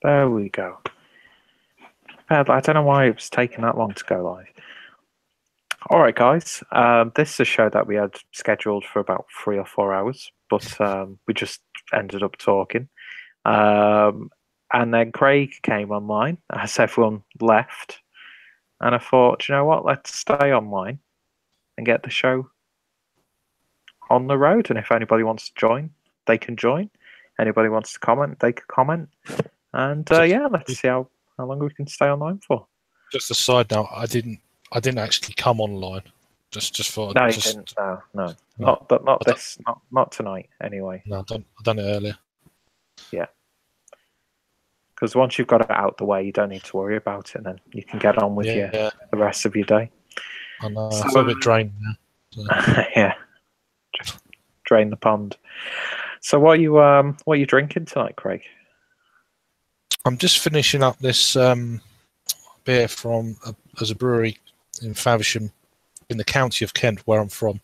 There we go. I don't know why it was taking that long to go live. All right, guys. This is a show that we had scheduled for about 3 or 4 hours, but we just ended up talking. And then Craig came online as everyone left. And I thought, you know what? Let's stay online and get the show on the road. And if anybody wants to join, they can join. Anybody wants to comment, they can comment. And yeah, let's see how long we can stay online for. Just a side note, I didn't actually come online. Just for No, you didn't. No. Not tonight. Anyway. No, I've done it earlier. Yeah. Because once you've got it out the way, you don't need to worry about it, and then you can get on with the rest of your day. I know. I feel a bit drained now. So. Yeah. Just drain the pond. So what are you drinking tonight, Craig? I'm just finishing up this beer from as a brewery in Faversham, in the county of Kent, where I'm from.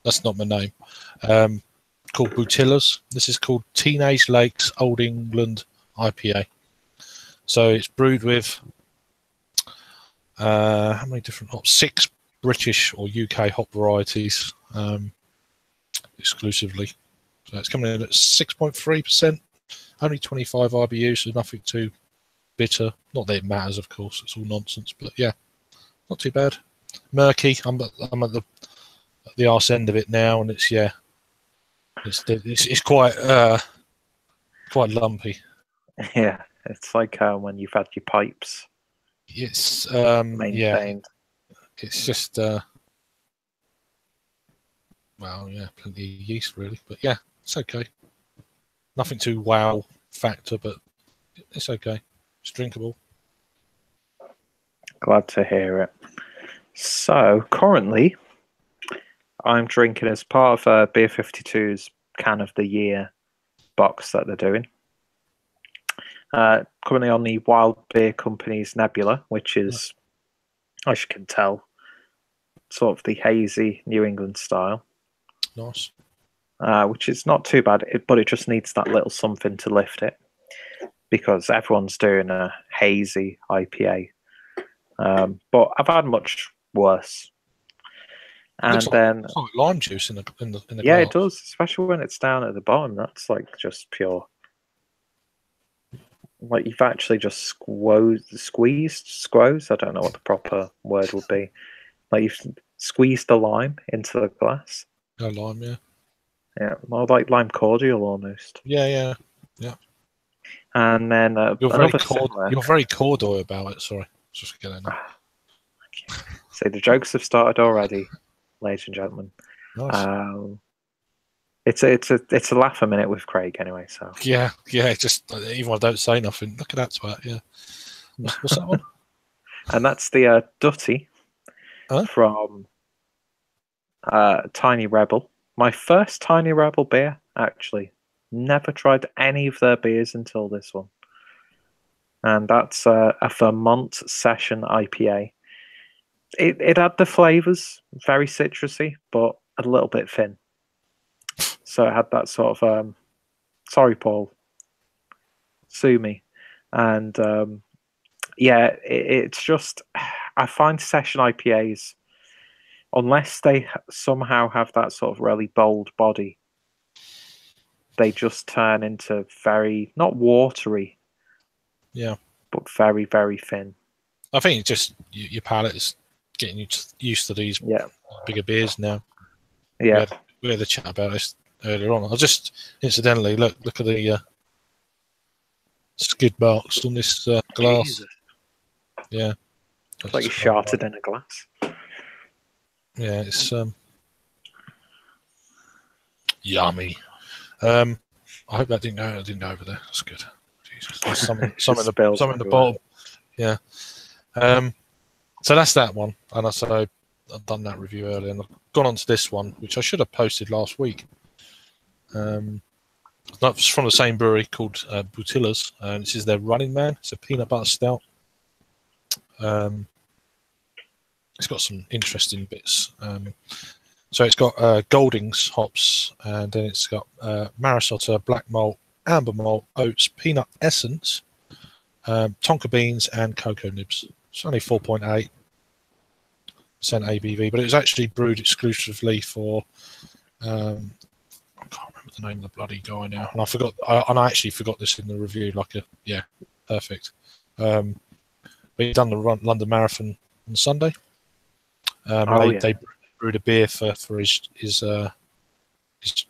That's not my name. Called Beertuber. This is called Teenage Lakes Old England IPA. So it's brewed with how many different hops? 6 British or UK hop varieties exclusively. So it's coming in at 6.3%, only 25 IBU, so nothing too bitter. Not that it matters, of course. It's all nonsense, but yeah, not too bad. Murky. I'm at the arse end of it now, and it's quite lumpy. Yeah, it's like when you've had your pipes. It's maintained. Yeah. It's just plenty of yeast really, but yeah, it's okay. Nothing too wow factor, but it's okay. It's drinkable. Glad to hear it. So currently, I'm drinking as part of Beer 52's Can of the Year box that they're doing. Currently on the Wild Beer Company's Nebula, which is, as you can tell, sort of the hazy New England style. Nice. Which is not too bad, but it just needs that little something to lift it, because everyone's doing a hazy IPA. But I've had much worse. And it's like lime juice in the yeah, glass. it does, especially when it's down at the bottom. That's like just pure. Like you've actually just squeezed. I don't know what the proper word would be. Like you've squeezed the lime into the glass. No lime, yeah. Yeah, more like lime cordial almost. Yeah. And then you're very cordial about it. Sorry, just getting that. So the jokes have started already, ladies and gentlemen. Nice. It's a laugh a minute with Craig anyway. So yeah. Just even when I don't say nothing, look at that twat. Yeah. What's that one? And that's the Dutty from Tiny Rebel. My first Tiny Rebel beer, actually. Never tried any of their beers until this one. And that's a Vermont Session IPA. It had the flavours, very citrusy, but a little bit thin. So it had that sort of, sorry, Paul, sue me. And it's just, I find Session IPAs, unless they somehow have that sort of really bold body, they just turn into very, not watery, but very, very thin. I think it's just your palate is getting used to these bigger beers now. Yeah. We had a chat about this earlier on. I'll just incidentally look at the skid marks on this glass. Jesus. Yeah. It's like you sharted in a glass. Yeah, it's yummy. I hope that didn't go over there. That's good. Jesus. There's some in the bottom. Yeah. So that's that one. And I've done that review earlier, and I've gone on to this one, which I should have posted last week. That's from the same brewery called Beertuber, and this is their Running Man. It's a peanut butter stout. It's got some interesting bits. So it's got Goldings hops, and then it's got Marisota, black malt, amber malt, oats, peanut essence, tonka beans and cocoa nibs. It's only 4.8% ABV, but it was actually brewed exclusively for. I can't remember the name of the bloody guy now, and I forgot. I actually forgot this in the review. Perfect. But he done the London Marathon on Sunday. They brewed a beer for his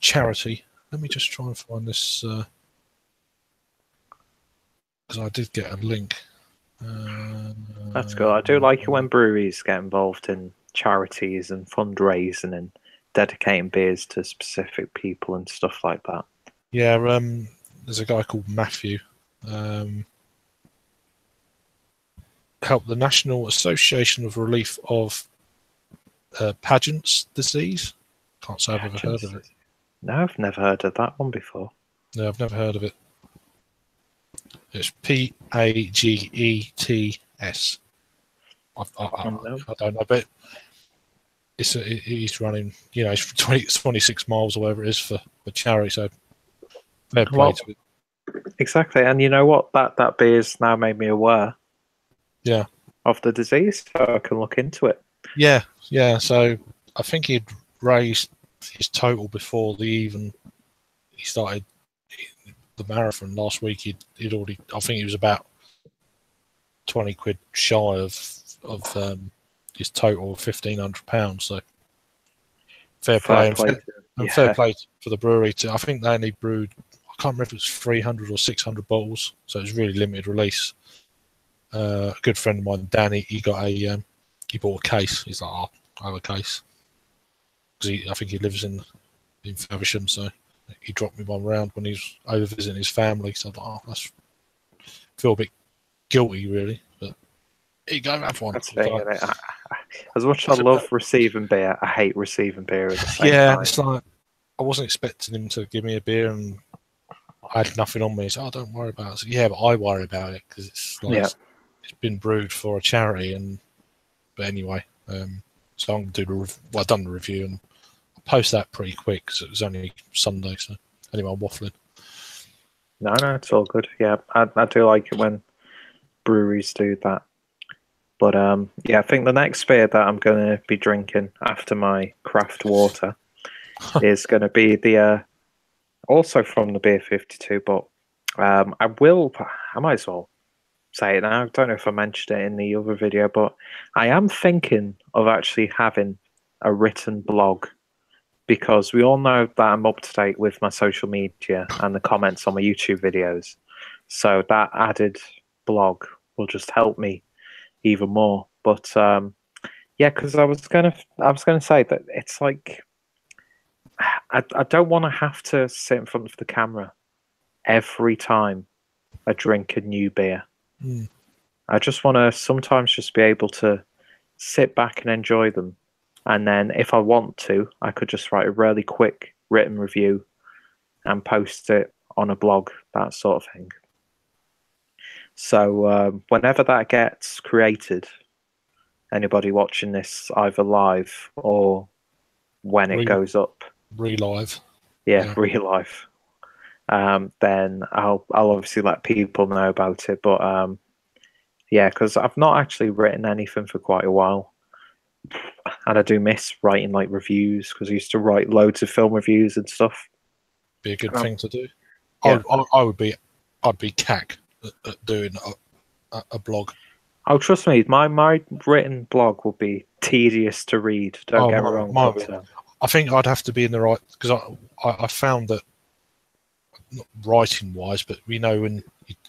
charity. Let me just try and find this because I did get a link. That's good. I do like it when breweries get involved in charities and fundraising and dedicating beers to specific people and stuff like that. Yeah, there's a guy called Matthew. Helped the National Association of Relief of Pageants Disease. Can't say I've ever heard of it. No, I've never heard of that one before. No, I've never heard of it. It's Pagets. I don't know, but he's running, it's 26 miles or whatever it is for charity, so fair play to it. Exactly, and you know what? That beer's now made me aware of the disease, so I can look into it. Yeah, so I think he'd raised his total before he started the marathon last week. He'd already, I think he was about 20 quid shy of his total of £1,500. So fair play fair play for the brewery. I think they only brewed, I can't remember if it was 300 or 600 bottles, so it was really limited release. A good friend of mine, Danny, he got he bought a case. He's like, I have a case because I think he lives in Faversham, so he dropped me one round when he was over visiting his family. So I thought, I feel a bit guilty, really. But here you go, have one. That's fair, as much as I love receiving beer, I hate receiving beer at the same time. Yeah, it's like I wasn't expecting him to give me a beer, and I had nothing on me. He said, don't worry about it. I said, yeah, but I worry about it because it's like it's been brewed for a charity. But anyway, so I'm gonna I've done the review and I'll post that pretty quick because it was only Sunday. So anyway, I'm waffling. No, it's all good. Yeah, I do like it when breweries do that. But I think the next beer that I'm going to be drinking after my craft water is going to be the also from the Beer 52. But I might as well say it now. I don't know if I mentioned it in the other video, but I am thinking of actually having a written blog, because we all know that I'm up to date with my social media and the comments on my YouTube videos. So that added blog will just help me even more. But because I was gonna say that it's like I don't want to have to sit in front of the camera every time I drink a new beer. I just want to sometimes just be able to sit back and enjoy them, and then if I want to, I could just write a really quick written review and post it on a blog, that sort of thing. So whenever that gets created, anybody watching this either live or when it goes up, relive, relive, then I'll obviously let people know about it. But because I've not actually written anything for quite a while, and I do miss writing like reviews, because I used to write loads of film reviews and stuff. Be a good thing to do. Yeah. I'd be cack at doing a blog. Oh, trust me, my written blog will be tedious to read. Don't get me wrong. I think I'd have to be in the right, because I found that, not writing wise, but when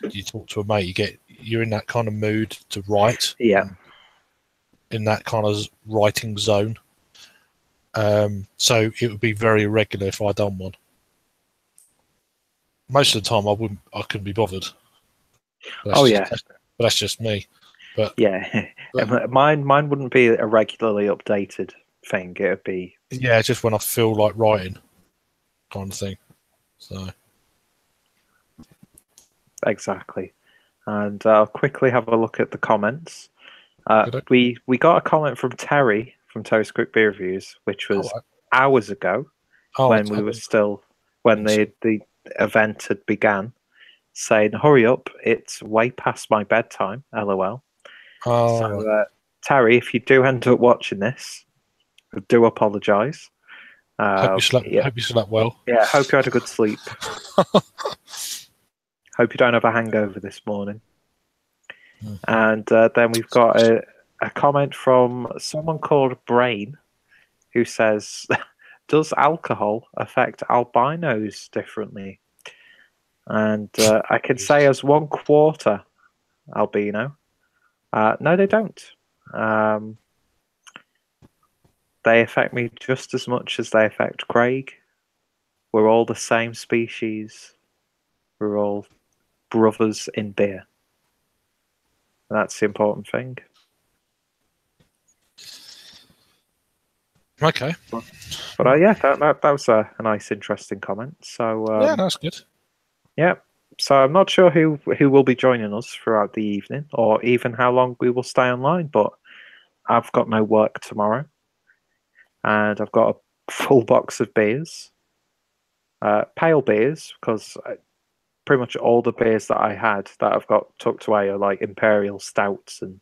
you talk to a mate, you're in that kind of mood to write. Yeah. In that kind of writing zone. So it would be very irregular if I'd done one. Most of the time I couldn't be bothered. But that's just me. But mine wouldn't be a regularly updated thing. It would be just when I feel like writing, kind of thing. So exactly. And I'll quickly have a look at the comments. We got a comment from Terry from Terry's Quick Beer Reviews, which was hours ago when we were still, when the event had began. saying, "Hurry up! It's way past my bedtime." LOL. Oh, So, right. Terry, if you do end up watching this, I do apologise. Yeah, Hope you slept well. yeah. Hope you had a good sleep. Hope you don't have a hangover this morning. And then we've got a comment from someone called Brain, who says, "Does alcohol affect albinos differently?" And I can say, as 1/4 albino, no, they don't. They affect me just as much as they affect Craig. We're all the same species. We're all brothers in beer. And that's the important thing. Okay. But yeah, that was a nice, interesting comment. So Yeah, that's good. yeah. So I'm not sure who will be joining us throughout the evening, or even how long we will stay online. But I've got no work tomorrow, and I've got a full box of beers, pale beers, because pretty much all the beers that I had that I've got tucked away are like imperial stouts and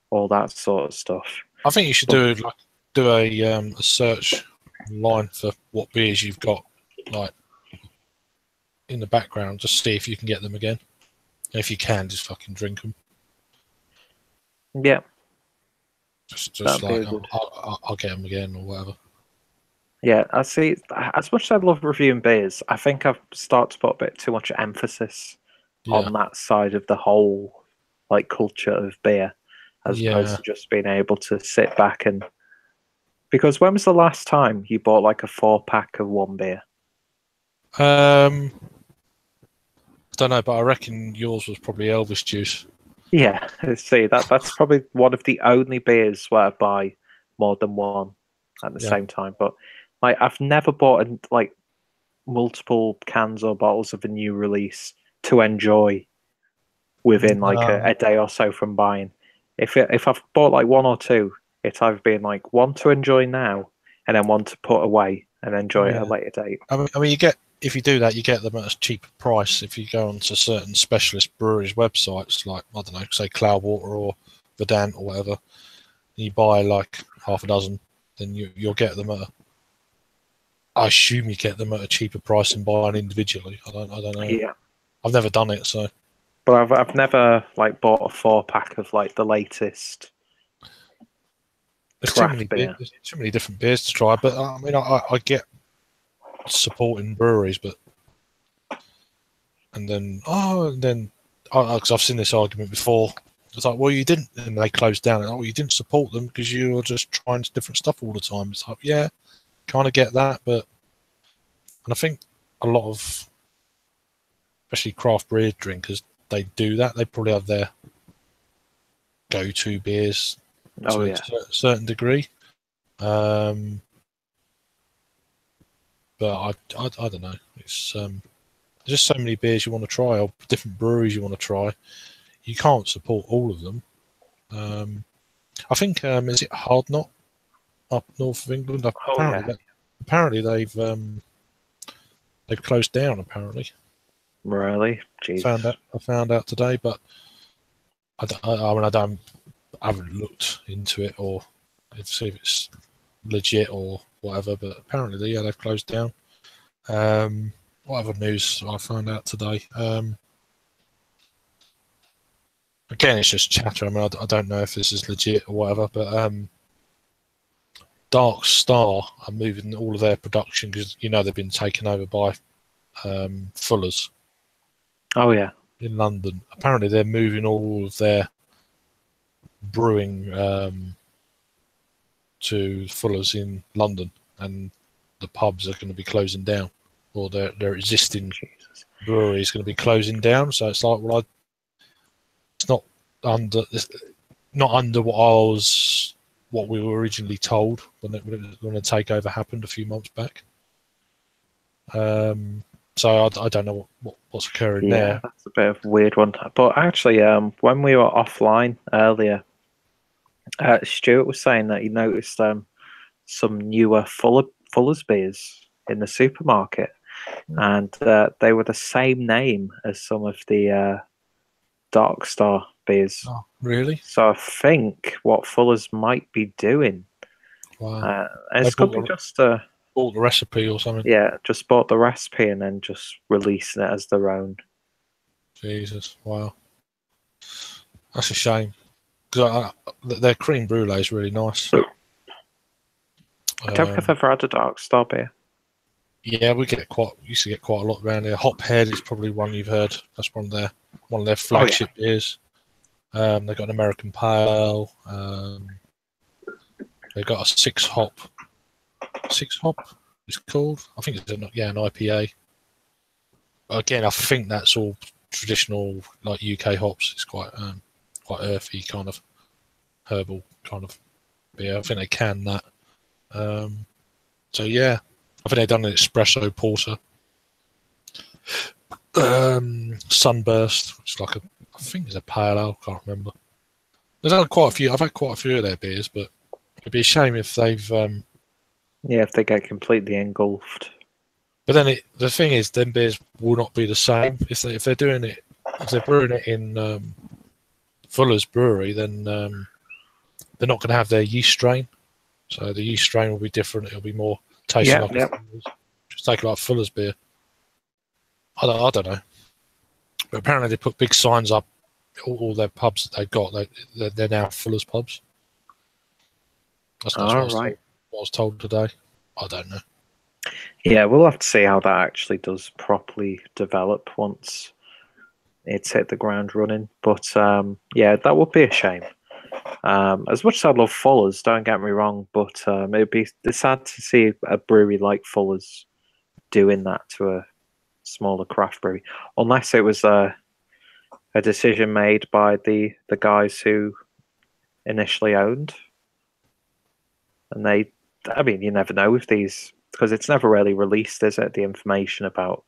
all that sort of stuff. I think you should do a search online for what beers you've got, like in the background. Just see if you can get them again. And if you can, just fucking drink them. Yeah, Just like I'll get them again or whatever. Yeah, I see. As much as I love reviewing beers, I think I've started to put a bit too much emphasis on that side of the whole like culture of beer, as opposed to just being able to sit back and. Because when was the last time you bought like a 4-pack of one beer? I don't know, but I reckon yours was probably Elvis juice. Yeah, see that's probably one of the only beers where I buy more than one at the same time. But like I've never bought like multiple cans or bottles of a new release to enjoy within like a day or so from buying. If I've bought like one or two, it's either been like one to enjoy now and then one to put away and enjoy at a later date. I mean, if you do that, you get them at a cheaper price. If you go onto certain specialist breweries' websites, like I don't know, say Cloudwater or Verdant or whatever, and you buy like half a dozen, then you'll get them I assume you get them at a cheaper price than buying individually. I don't know. Yeah, I've never done it, so. But I've never like bought a 4-pack of like the latest. There's too many different beers to try. But I mean, I get supporting breweries, but because I've seen this argument before. It's like, well, you didn't, and they closed down. And, you didn't support them because you were just trying different stuff all the time. It's like, yeah, kind of get that, and I think a lot of, especially craft beer drinkers, they do that. They probably have their go-to beers to a certain degree. But I don't know. It's there's just so many beers you want to try, or different breweries you want to try. You can't support all of them. I think is it Hard Knot up north of England? Apparently they've closed down. Apparently, really, I found out today, but I haven't looked into it or see if it's legit or whatever. But apparently, they've closed down. Whatever news I found out today. Again, it's just chatter. I mean, I don't know if this is legit or whatever, but Dark Star are moving all of their production because they've been taken over by Fuller's. Oh yeah, in London. Apparently, they're moving all of their brewing to Fuller's in London, and the pubs are going to be closing down, or their existing brewery is going to be closing down. So it's like, well, it's not under what we were originally told when the takeover happened a few months back. So I don't know what's occurring there. Yeah, that's a bit of a weird one. But actually, when we were offline earlier, Stuart was saying that he noticed some newer Fuller's beers in the supermarket. and they were the same name as some of the Dark Star beers. Oh, really? So I think what Fuller's might be doing, Wow. and it's They could be just bought the recipe or something. yeah, just bought the recipe and then just releasing it as their own. Jesus, wow. That's a shame. Because their cream brulee is really nice. I don't think I've ever had a Dark Star beer. Yeah, we used to get quite a lot around here. Hophead is probably one you've heard. That's one of their flagship beers. They've got an American Pale Ale. They've got a six hop. It's called. I think it's an IPA. Again, I think that's all traditional like UK hops. It's quite earthy, kind of herbal kind of beer. I think they can that. So yeah, I think they've done an espresso porter. Sunburst, which is like I think it's a pale ale. Can't remember. There's had quite a few. I've had quite a few of their beers, but it'd be a shame if they've. If they get completely engulfed. But then the thing is, them beers will not be the same if they're doing it. If they're brewing it in Fuller's brewery, then they're not going to have their yeast strain. So the yeast strain will be different. It'll be more tasting like just take like Fuller's beer. I don't know. But apparently they put big signs up all their pubs that they've got. They're now Fuller's pubs. That's what I was told today. I don't know. Yeah, we'll have to see how that actually does properly develop once it's hit the ground running. But yeah, that would be a shame. As much as I love Fuller's, don't get me wrong, but it's sad to see a brewery like Fuller's doing that to a smaller craft brewery, unless it was a decision made by the guys who initially owned. And you never know with these, because it's never really released, is it? The information about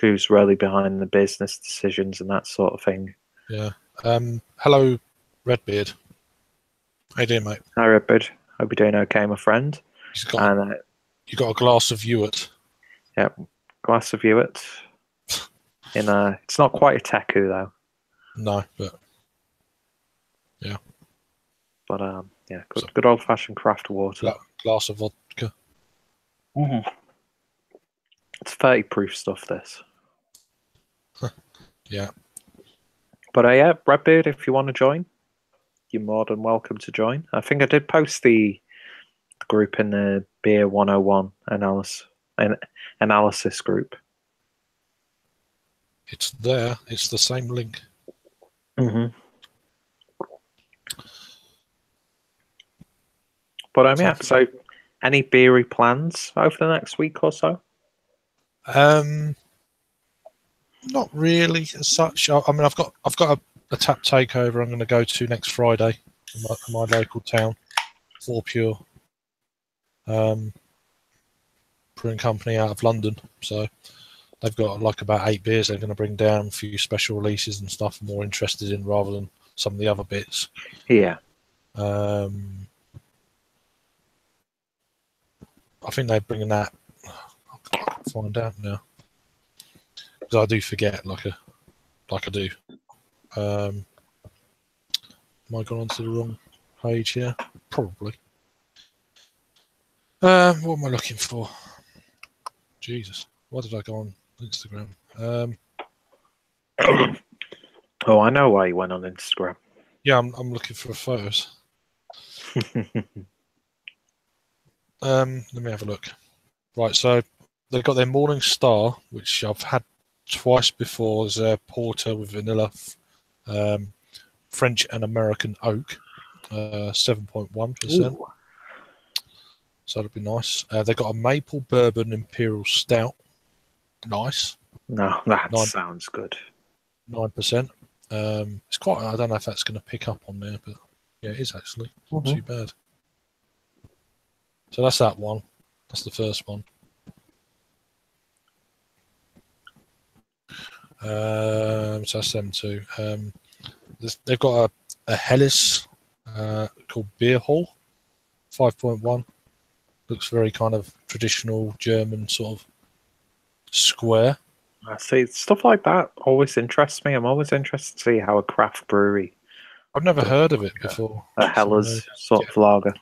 who's really behind the business decisions and that sort of thing. Yeah. Hello, Redbeard. How you doing, mate? Hi, Redbeard. Hope you're doing okay, my friend. You got a glass of Hewitt. Yeah, glass of Hewitt. It's not quite a Teku though. No, but yeah. But yeah, good old fashioned craft water. Glass of vodka. Mm-hmm. It's 30 proof stuff. This. Yeah. But yeah, Redbeard, if you want to join, you're more than welcome to join. I think I did post the group in the Beer 101 analysis group. It's there. It's the same link. Mm-hmm. But yeah, so any beery plans over the next week or so? Not really as such. I mean, I've got a tap takeover I'm going to go to next Friday in my local town, 4 Pure brewing company out of London. So they've got like about 8 beers they're going to bring down, a few special releases and stuff I'm more interested in rather than some of the other bits. Yeah. I think they're bringing that. I'll find out now because I do forget, like I do. Am I gone onto the wrong page here? Probably. What am I looking for? Jesus, why did I go on Instagram? Oh, I know why you went on Instagram. Yeah, I'm looking for photos. Let me have a look. Right, so they've got their Morning Star, which I've had twice before. There's a porter with vanilla, French and American oak, 7.1%. So that'd be nice. They've got a maple bourbon imperial stout. Nice. No, that sounds good. 9%. It's quite. I don't know if that's going to pick up on there, but yeah, it is actually. Not too bad. So that's that one. That's the first one. So that's them two. They've got a Helles called Beer Hall, 5.1. Looks very kind of traditional German sort of square. I see stuff like that always interests me. I'm always interested to see how a craft brewery, I've never heard of it before. a Hellas sort of lager,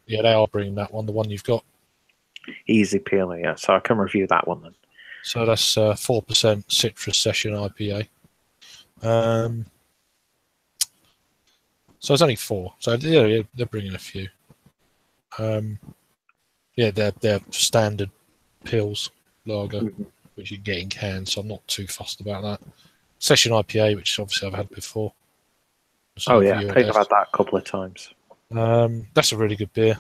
Yeah, they are bringing that one, the one you've got. easy peeling. Yeah, so I can review that one then. So that's 4% citrus session IPA. So it's only 4. So yeah, they're bringing a few. Yeah, they're standard pills lager, which you can get in cans. So I'm not too fussed about that. Session IPA, which obviously I've had before. So Oh yeah, I think I've had that a couple of times. That's a really good beer.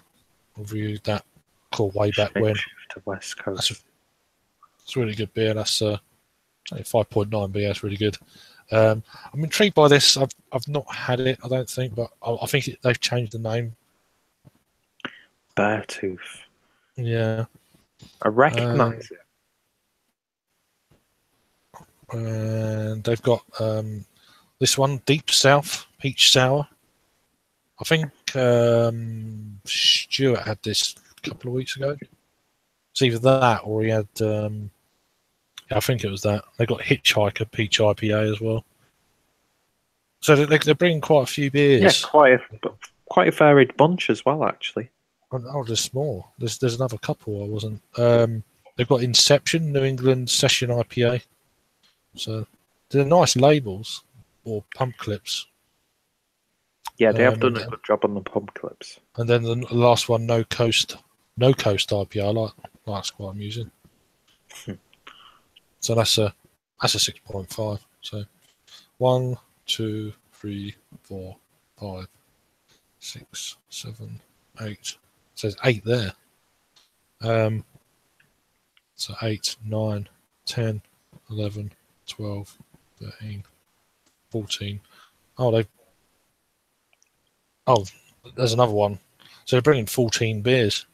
I've reviewed that called way back when. To West Coast. It's a really good beer. That's 5.9 beer. That's really good. I'm intrigued by this. I've not had it, I don't think, but I think they've changed the name. Beartooth. Yeah. I recognise it. And they've got this one, Deep South Peach Sour. I think Stuart had this a couple of weeks ago. It's either that or he had... I think it was that. They got Hitchhiker Peach IPA as well. So they're bringing quite a few beers. Yeah, quite a varied bunch as well, actually. Oh, there's more. There's another couple I wasn't. They've got Inception, New England Session IPA. So they're nice labels or pump clips. Yeah, they have done a good job on the pump clips. And then the last one, No Coast IPA. I like that's quite amusing. So that's a 6.5. So 1, 2, 3, 4, 5, 6, 7, 8. It says 8 there. So 8, 9, 10, 11, 12, 13, 14. Oh, there's another one. So they're bringing 14 beers.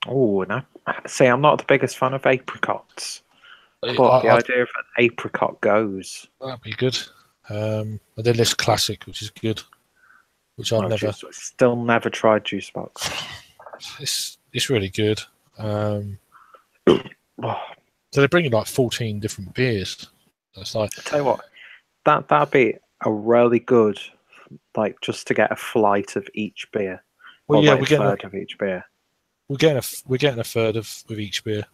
Oh, no. See, I'm not the biggest fan of apricots. But the idea of an apricot goes. That'd be good. And then this classic, which is good. Which I've still never tried juice box. It's really good. So they're bringing like 14 different beers. That's like, I tell you what, that'd be a really good, like, just to get a flight of each beer. Well, yeah, like a third of each beer. We're getting a third of each beer.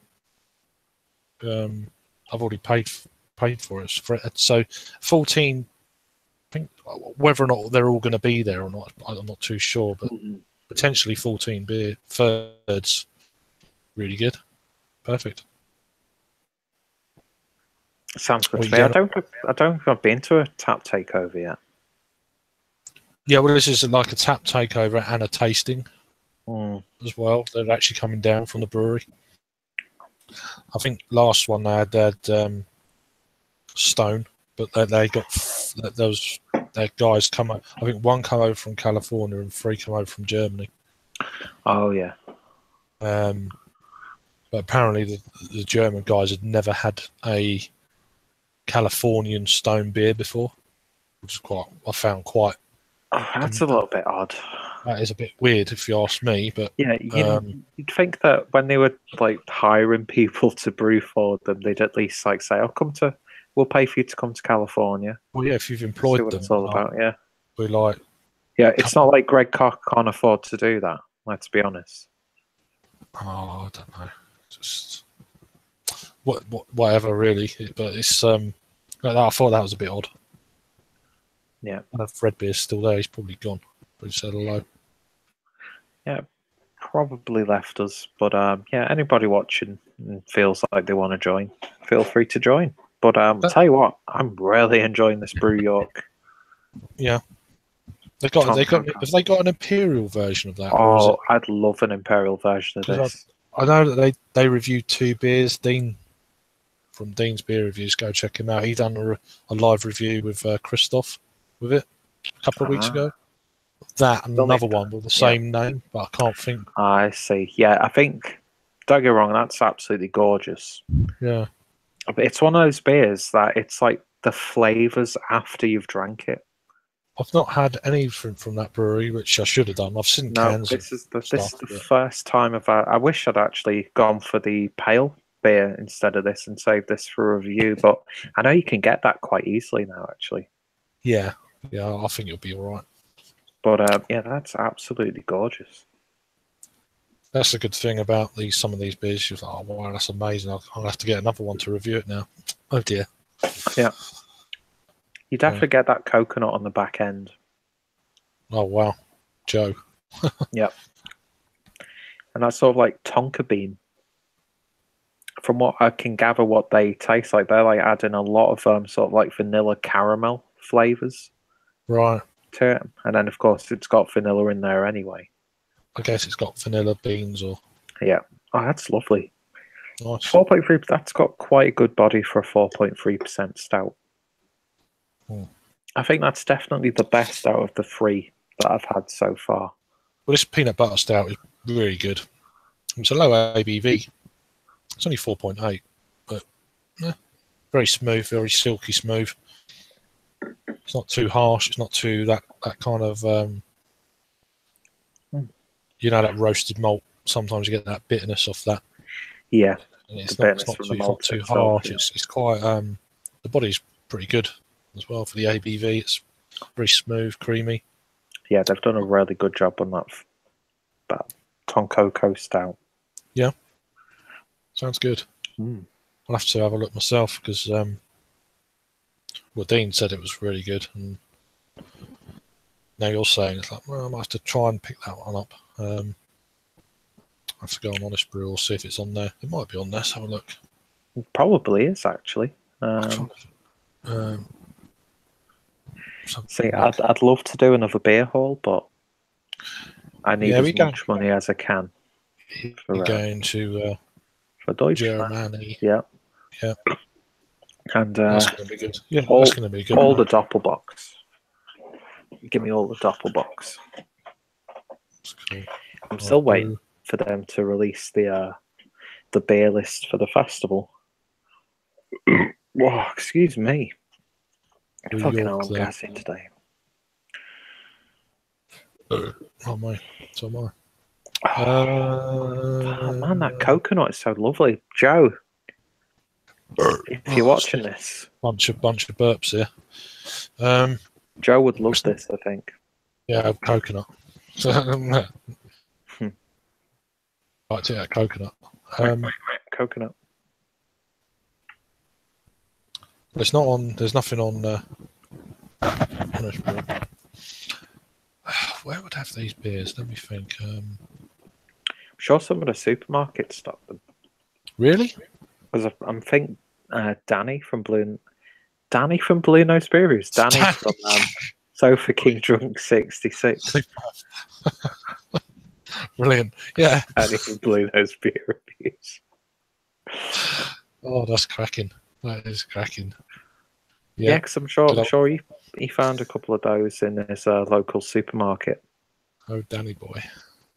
I've already paid for it. So 14. I think whether or not they're all going to be there or not, I'm not too sure. But potentially 14 beer thirds. Really good. Perfect. Sounds good to me. I don't think I've been to a tap takeover yet. Yeah, well, this is like a tap takeover and a tasting as well. They're actually coming down from the brewery. I think last one they had Stone, but they got those guys come up. I think one come over from California and 3 come over from Germany. Oh yeah. But apparently the German guys had never had a Californian Stone beer before, which is I found quite. Oh, that's a little bit odd. That is a bit weird, if you ask me. But yeah, you'd think that when they were like hiring people to brew for them, they'd at least like say, "Oh, we'll pay for you to come to California." Well, yeah, if you've employed them, it's all about. Yeah, we're like, yeah, it's not like Greg Koch can't afford to do that. Let's be honest. Oh, I don't know. Just whatever, really. But it's I thought that was a bit odd. Yeah, Fredbear's still there. He's probably gone. But he said hello. Yeah, probably left us. But yeah, anybody watching and feels like they want to join, feel free to join. But tell you what, I'm really enjoying this Brew York. Yeah, have they got an imperial version of that? Oh, I'd love an imperial version of this. I know that they reviewed 2 beers. Dean from Dean's Beer Reviews, go check him out. He done a live review with Christoph with it a couple of weeks ago. That and another one with the same name, but I can't think. I see. Yeah, I think, don't get me wrong, that's absolutely gorgeous. Yeah. It's one of those beers that it's like the flavours after you've drank it. I've not had any from that brewery, which I should have done. I've seen cans. This is the first time I wish I'd actually gone for the pale beer instead of this and save this for a review. But I know you can get that quite easily now, actually. Yeah, I think it'll be all right. But yeah, that's absolutely gorgeous. That's the good thing about some of these beers. You're like, oh wow, that's amazing. I'll have to get another one to review it now. Oh dear. Yeah. You definitely get that coconut on the back end. Oh wow, Joe. Yep. And that's sort of like tonka bean. From what I can gather, what they taste like, they're like adding a lot of sort of like vanilla caramel flavors Right. to it, and then of course it's got vanilla in there anyway. I guess it's got vanilla beans or. Yeah. Oh, that's lovely. Nice. 4.3. That's got quite a good body for a 4.3% stout. I think that's definitely the best out of the three that I've had so far. Well, this peanut butter stout is really good. It's a low ABV. It's only 4.8, but very smooth, very silky smooth. It's not too harsh. It's not too that kind of that roasted malt. Sometimes you get that bitterness off that. Yeah, it's not too harsh. Yeah. It's quite the body's pretty good as well for the ABV. It's very smooth, creamy. Yeah, they've done a really good job on that Toncoco stout. Yeah, sounds good. I'll have to have a look myself because Dean said it was really good, and now you're saying it's like, well, I might have to try and pick that one up. I have to go on Honest Brew or see if it's on there. It might be on there. Let's have a look. It probably is actually. See, I'd love to do another beer haul, but I need as much money as I can. We're going to for Deutschland. Germany. Yeah. And that's going to be good. Yeah, that's going to be good. All the Doppelbox. Give me all the Doppelbox. Cool. I'm still waiting for them to release the beer list for the festival. Whoa, excuse me. Fucking hell, I'm gassing today. Oh my, so am I. Oh man, that coconut is so lovely, Joe. If you're watching this, bunch of burps here. Joe would love this, I think. Yeah, coconut. Right, yeah, coconut. Coconut. It's not on. There's nothing on. Where would have these beers? Let me think. I'm sure some of the supermarkets stock them. Really? Because I think Danny from Blue Nose Breweries. Danny from Sofa King Drunk 66. Brilliant. Yeah. Danny from Blue Nose Breweries. Oh, that's cracking. That is cracking. Yeah, because I'm sure he found a couple of those in his local supermarket. Oh, Danny boy.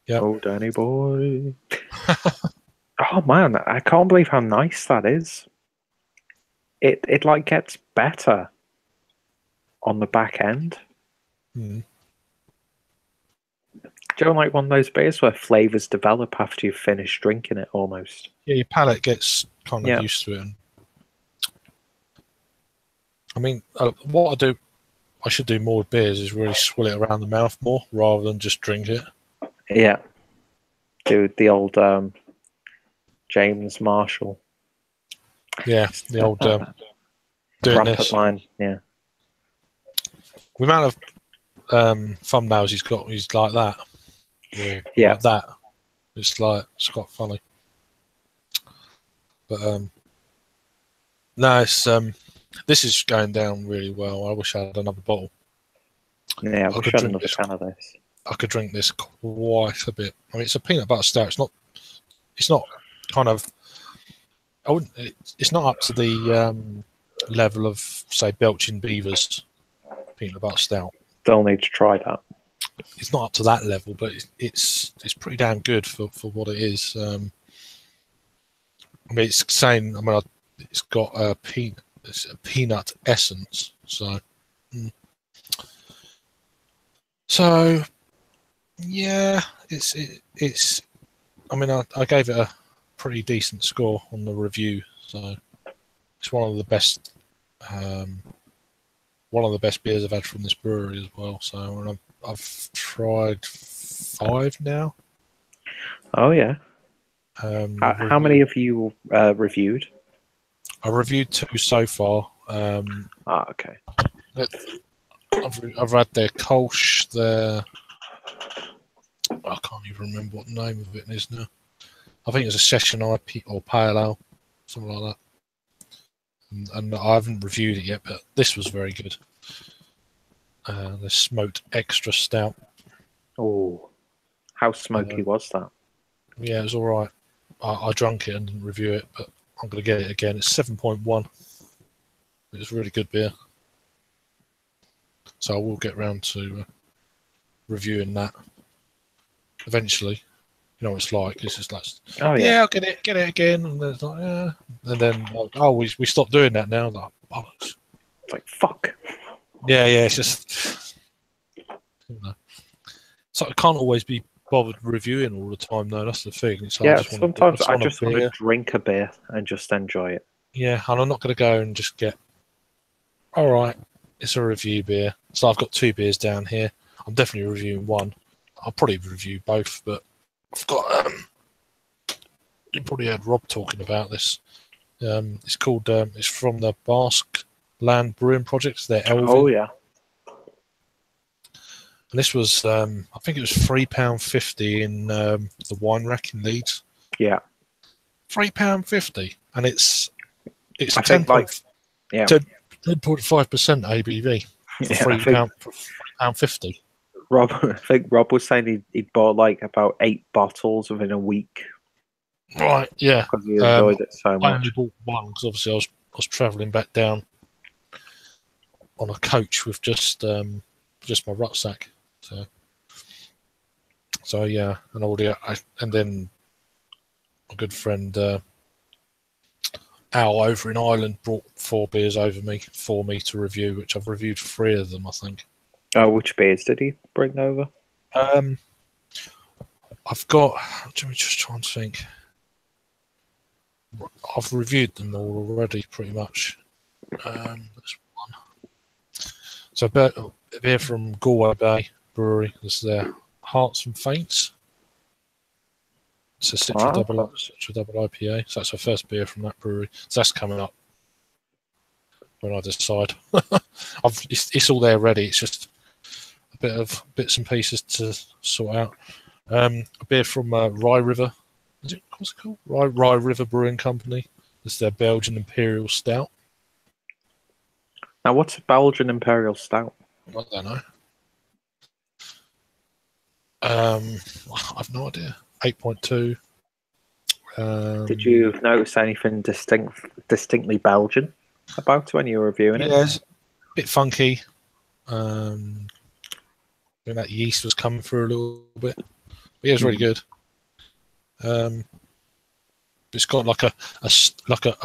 Yeah. Oh, Danny boy. Oh man, I can't believe how nice that is. It like gets better on the back end. Do you know, like one of those beers where flavors develop after you've finished drinking it almost? Yeah, your palate gets kind of used to it. I mean, what I should do more with beers is really swill it around the mouth more rather than just drink it. Yeah. Do the old James Marshall. Yeah, the old doing this line. Yeah. The amount of thumbnails he's got, he's like that. Yeah. Like that. It's quite funny. But no, it's this is going down really well. I wish I had another bottle. Yeah, I wish I had another can of this. I could drink this quite a bit. I mean, it's a peanut butter stout. It's not kind of. It's not up to the level of, say, Belching Beaver's peanut butter stout. Still need to try that. It's not up to that level, but it's pretty damn good for what it is. I mean, it's saying. I mean, it's got a peanut essence. So yeah, it's. I mean, I gave it a pretty decent score on the review. So it's one of the best beers I've had from this brewery as well. So I've tried 5 now. Oh yeah. How many have you reviewed? I reviewed 2 so far. Okay. I've had their Kolsch, their... I can't even remember what the name of it is now. I think it's a session IP or pale ale, something like that. And I haven't reviewed it yet, but this was very good. The smoked extra stout. Oh, how smoky was that? Yeah, it was all right. I drank it and didn't review it, but I'm going to get it again. It's 7.1. It's really good beer. So I will get round to reviewing that eventually. You know what it's like. It's just like, Oh yeah, I'll get it again. And then it's like, yeah. And then, we stopped doing that now. Like, bollocks. It's like, fuck. Yeah, it's just, you know. So I can't always be bothered reviewing all the time, though. That's the thing. So Yeah, I just want to drink a beer and just enjoy it. Yeah, and I'm not going to go and just get, all right, it's a review beer. So I've got 2 beers down here. I'm definitely reviewing one. I'll probably review both, but I've got, you probably heard Rob talking about this. It's called, it's from the Basque Land Brewing Project. It's their Elvin. Oh, yeah. And this was, I think it was £3.50 in the wine rack in Leeds. Yeah. £3.50. And it's I think 10.5% ABV for £3.50. I think Rob was saying he bought like about 8 bottles within a week. Right, yeah. Because he enjoyed it so much. I only bought one because obviously I was travelling back down on a coach with just my rucksack. So yeah, and then my good friend Al over in Ireland brought 4 beers over for me to review, which I've reviewed 3 of them, I think. Oh, which beers did he bring over? I've got. Let me just try and think. I've reviewed them all already, pretty much. There's one. So a beer from Galway Bay Brewery. This is their Hearts and Faints. It's a Citra double IPA. So that's the first beer from that brewery. So that's coming up when I decide. It's all there ready. It's just a bit of bits and pieces to sort out. A beer from Rye River. What's it called? Rye River Brewing Company. It's their Belgian Imperial Stout. Now, what's a Belgian Imperial Stout? I don't know. I've no idea. 8.2. Did you notice anything distinctly Belgian about it when you were reviewing it? Yeah, it's a bit funky. I think that yeast was coming through a little bit. But yeah, it's really good. It's got like a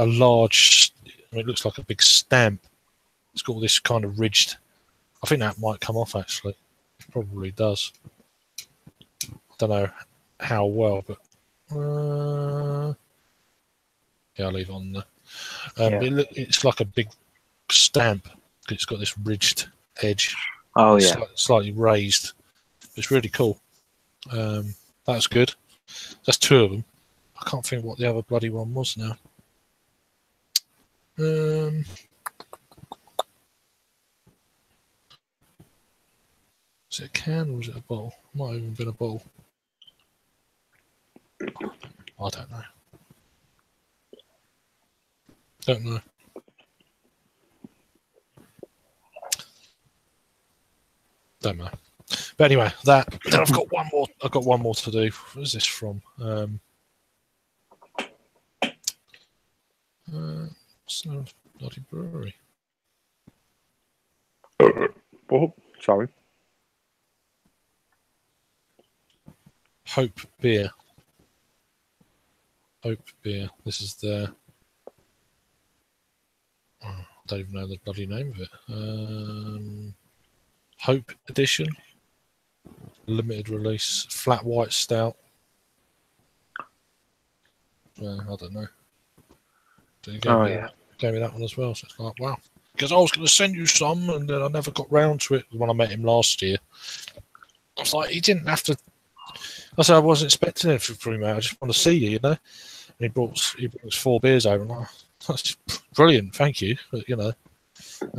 large. It looks like a big stamp. It's got all this kind of ridged. I think that might come off actually. It probably does. I don't know how well, but yeah, I'll leave it on there. It's like a big stamp. It's got this ridged edge. Oh yeah, slightly raised. It's really cool. That's good. That's 2 of them. I can't think what the other bloody one was now. Was it a can or was it a bottle? Might have even been a bottle. I don't know. Don't know. But anyway, then I've got one more. I've got one more to do. Where's this from? It's no bloody brewery. Oh, sorry. Hope Beer. This is the. I don't even know the bloody name of it. Hope Edition. Limited release. Flat white stout. I don't know. So he Oh yeah. gave me that one as well. So it's like, wow. Because I was going to send you some, and then I never got round to it when I met him last year. I was like, he didn't have to. I said I wasn't expecting it from him. I just want to see you, you know. And he brought us 4 beers over, and that's brilliant. Thank you. But, you know.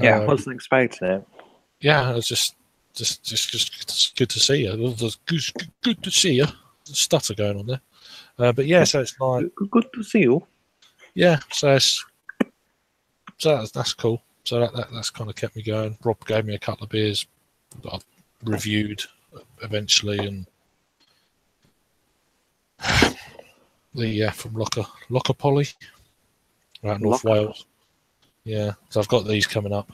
Yeah, I wasn't expecting it. Yeah, it's just good to see you. Good to see you. Stutter going on there. But yeah, so it's like, Good to see you. yeah, so that's cool. So that's kind of kept me going. Rob gave me a couple of beers that I've reviewed eventually, and the from Locker Polly, out North Wales. Yeah, so I've got these coming up.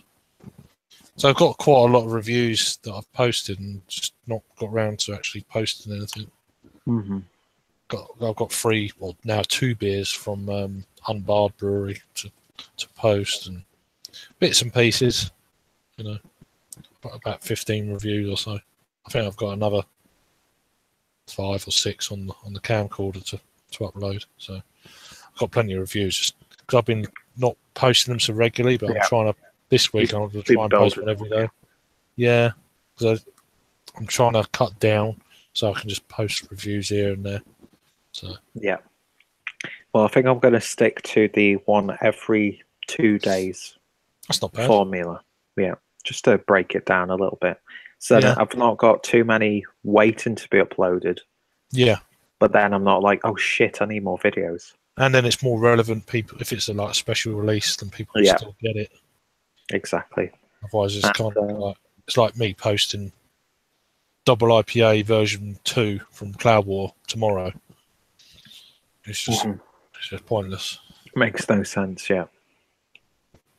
So I've got quite a lot of reviews that I've posted and just not got round to actually posting anything. Mm-hmm. I've got 3, well now 2 beers from Unbarred Brewery to post, and bits and pieces, you know, about 15 reviews or so. I think I've got another 5 or 6 on the camcorder to upload. So I've got plenty of reviews just because I've been not posting them so regularly, but I'm trying to this week. I'm going to try and post one every day. Yeah, because I'm trying to cut down so I can just post reviews here and there. So yeah. Well, I think I'm going to stick to the one every 2 days. That's not bad. Formula. Yeah, just to break it down a little bit. So that I've not got too many waiting to be uploaded. Yeah. But then I'm not like, oh shit, I need more videos. And then it's more relevant. People, if it's a like special release, then people can still get it. Exactly. Otherwise, it's kind of like it's like me posting double IPA version 2 from Cloud War tomorrow. It's just pointless. Makes no sense. Yeah.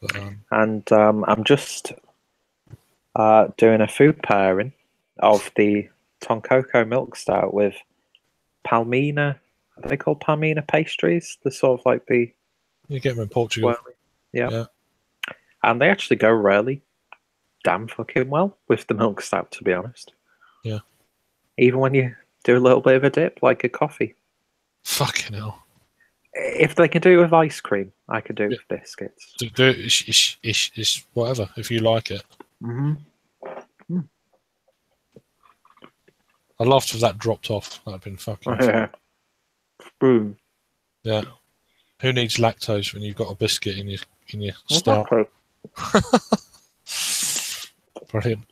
But, and I'm just doing a food pairing of the Toncoco milk stout with Palmina. Are they called Palmina pastries? They're sort of like the... You get them in Portugal. Yeah. And they actually go really damn fucking well with the milk stout, to be honest. Yeah. Even when you do a little bit of a dip, like a coffee. Fucking hell. If they can do it with ice cream, I could do it with biscuits. Do it, ish, whatever, if you like it. I'd love to have that dropped off. That'd have been fucking... Boom. Yeah. Who needs lactose when you've got a biscuit in your stout? Brilliant.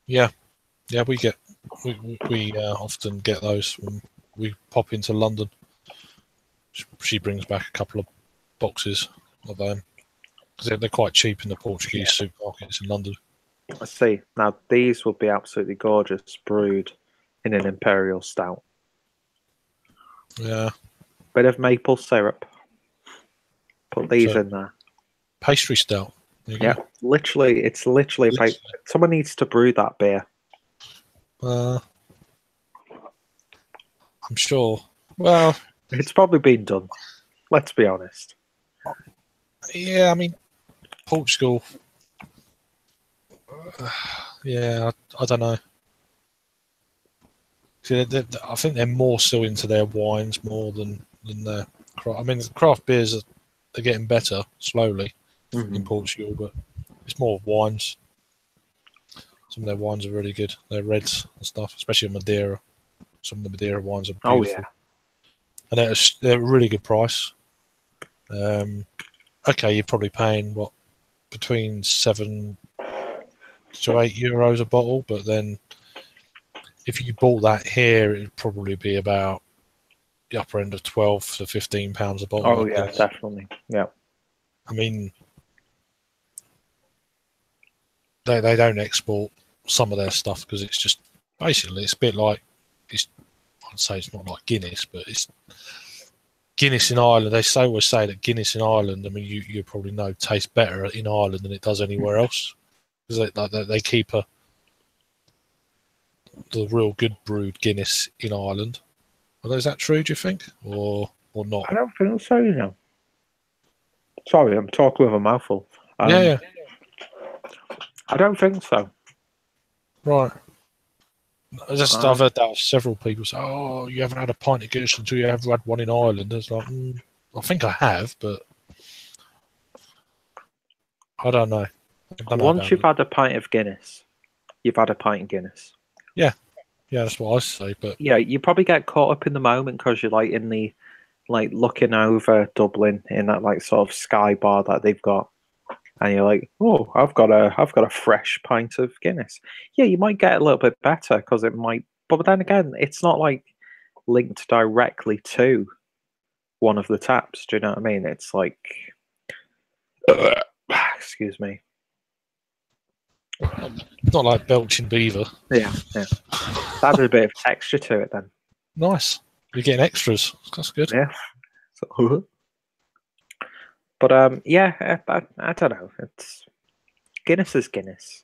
Yeah, we often get those when we pop into London. She brings back a couple of boxes of them because they're quite cheap in the Portuguese supermarkets in London. I see. Now these would be absolutely gorgeous, brewed in an imperial stout. Yeah. Bit of maple syrup. Put these in there. Pastry stout. Yeah, literally, it's literally. Someone needs to brew that beer. I'm sure. Well, it's probably been done. Let's be honest. Yeah, I mean, Portugal. Yeah, I don't know. See, I think they're more still into their wines more than their craft. I mean, the craft beers are getting better slowly in Portugal, but it's more wines. Some of their wines are really good. Their reds and stuff, especially Madeira. Some of the Madeira wines are beautiful. Oh yeah, and they're a really good price. Okay, you're probably paying what between €7 to €8 a bottle, but then if you bought that here, it'd probably be about the upper end of £12 to £15 a bottle. Oh yeah, definitely. Yeah. I mean, they don't export some of their stuff because it's just basically it's a bit like I'd say it's not like Guinness, but it's Guinness in Ireland. They always say that Guinness in Ireland. I mean, you probably know tastes better in Ireland than it does anywhere else because they keep the real good brewed Guinness in Ireland. Is that true? Do you think, or not? I don't think so. You know. Sorry, I'm talking with a mouthful. Yeah. I don't think so. Right. I've heard that of several people say, "Oh, you haven't had a pint of Guinness until you have had one in Ireland." It's like, I think I have, but I don't know. Once you've had a pint of Guinness, you've had a pint of Guinness. Yeah, that's what I say. But yeah, you probably get caught up in the moment because you're like in the looking over Dublin in that sort of sky bar that they've got, and you're like, oh, I've got a fresh pint of Guinness. Yeah, you might get a little bit better because it might, but then again, it's not linked directly to one of the taps. Do you know what I mean? It's like, excuse me. It's not like belching beaver. Yeah. Added a bit of texture to it then. Nice. You're getting extras. That's good. Yeah. But yeah, I don't know. It's Guinness is Guinness.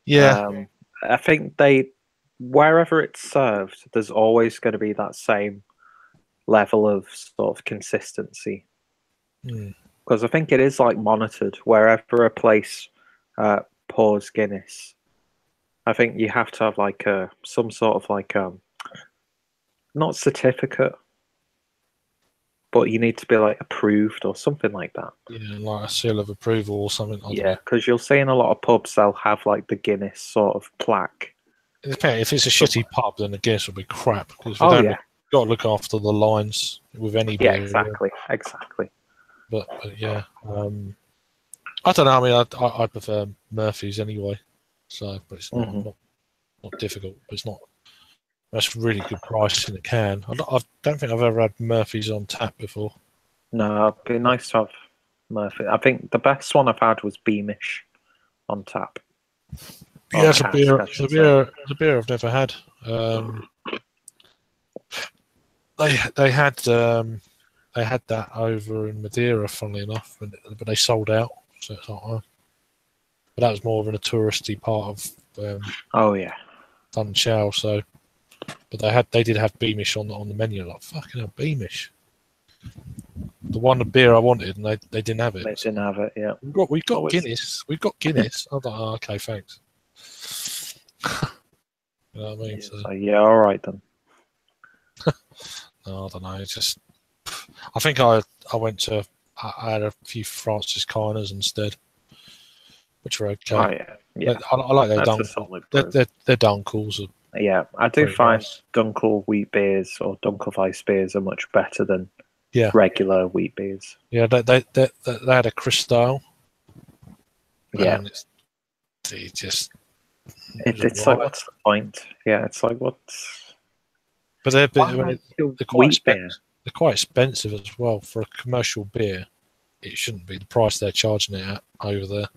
Yeah. I think wherever it's served, there's always going to be that same level of sort of consistency. Because I think it is monitored wherever a place pours Guinness. I think you have to have some sort of not certificate, but you need to be approved or something like that. Yeah, like a seal of approval or something. Yeah, because you'll see in a lot of pubs they'll have the Guinness sort of plaque. If it's a shitty pub, then the Guinness will be crap. Because you've got to look after the lines with any beer. Yeah, exactly. But yeah, I don't know. I mean, I prefer Murphy's anyway. So, but it's not difficult. But it's not. That's really good price in a can. I don't think I've ever had Murphy's on tap before. No, it'd be nice to have Murphy. I think the best one I've had was Beamish on tap. Yeah, it's a beer I've never had. They had that over in Madeira, funnily enough, but they sold out. So it's like, but that was more of a touristy part of Funchal. So, but they did have Beamish on the menu. Like fucking hell, Beamish. The beer I wanted, and they didn't have it. They didn't have it. Yeah, we've got Guinness. We've got Guinness. I was like, oh, okay, thanks. You know what I mean? So, yeah, all right then. No, I don't know. It's just, I think I had a few Francis Kiners instead, which are okay. Oh, yeah. I like their Dunkel. Their Dunkels are. Yeah, I do find nice. Dunkel wheat beers or Dunkelweiss beers are much better than regular wheat beers. Yeah, they had a Cristal. Yeah, it's like, what's the point? Yeah, it's like, what's... But they're quite expensive. They're quite expensive as well for a commercial beer. It shouldn't be the price they're charging it at over there.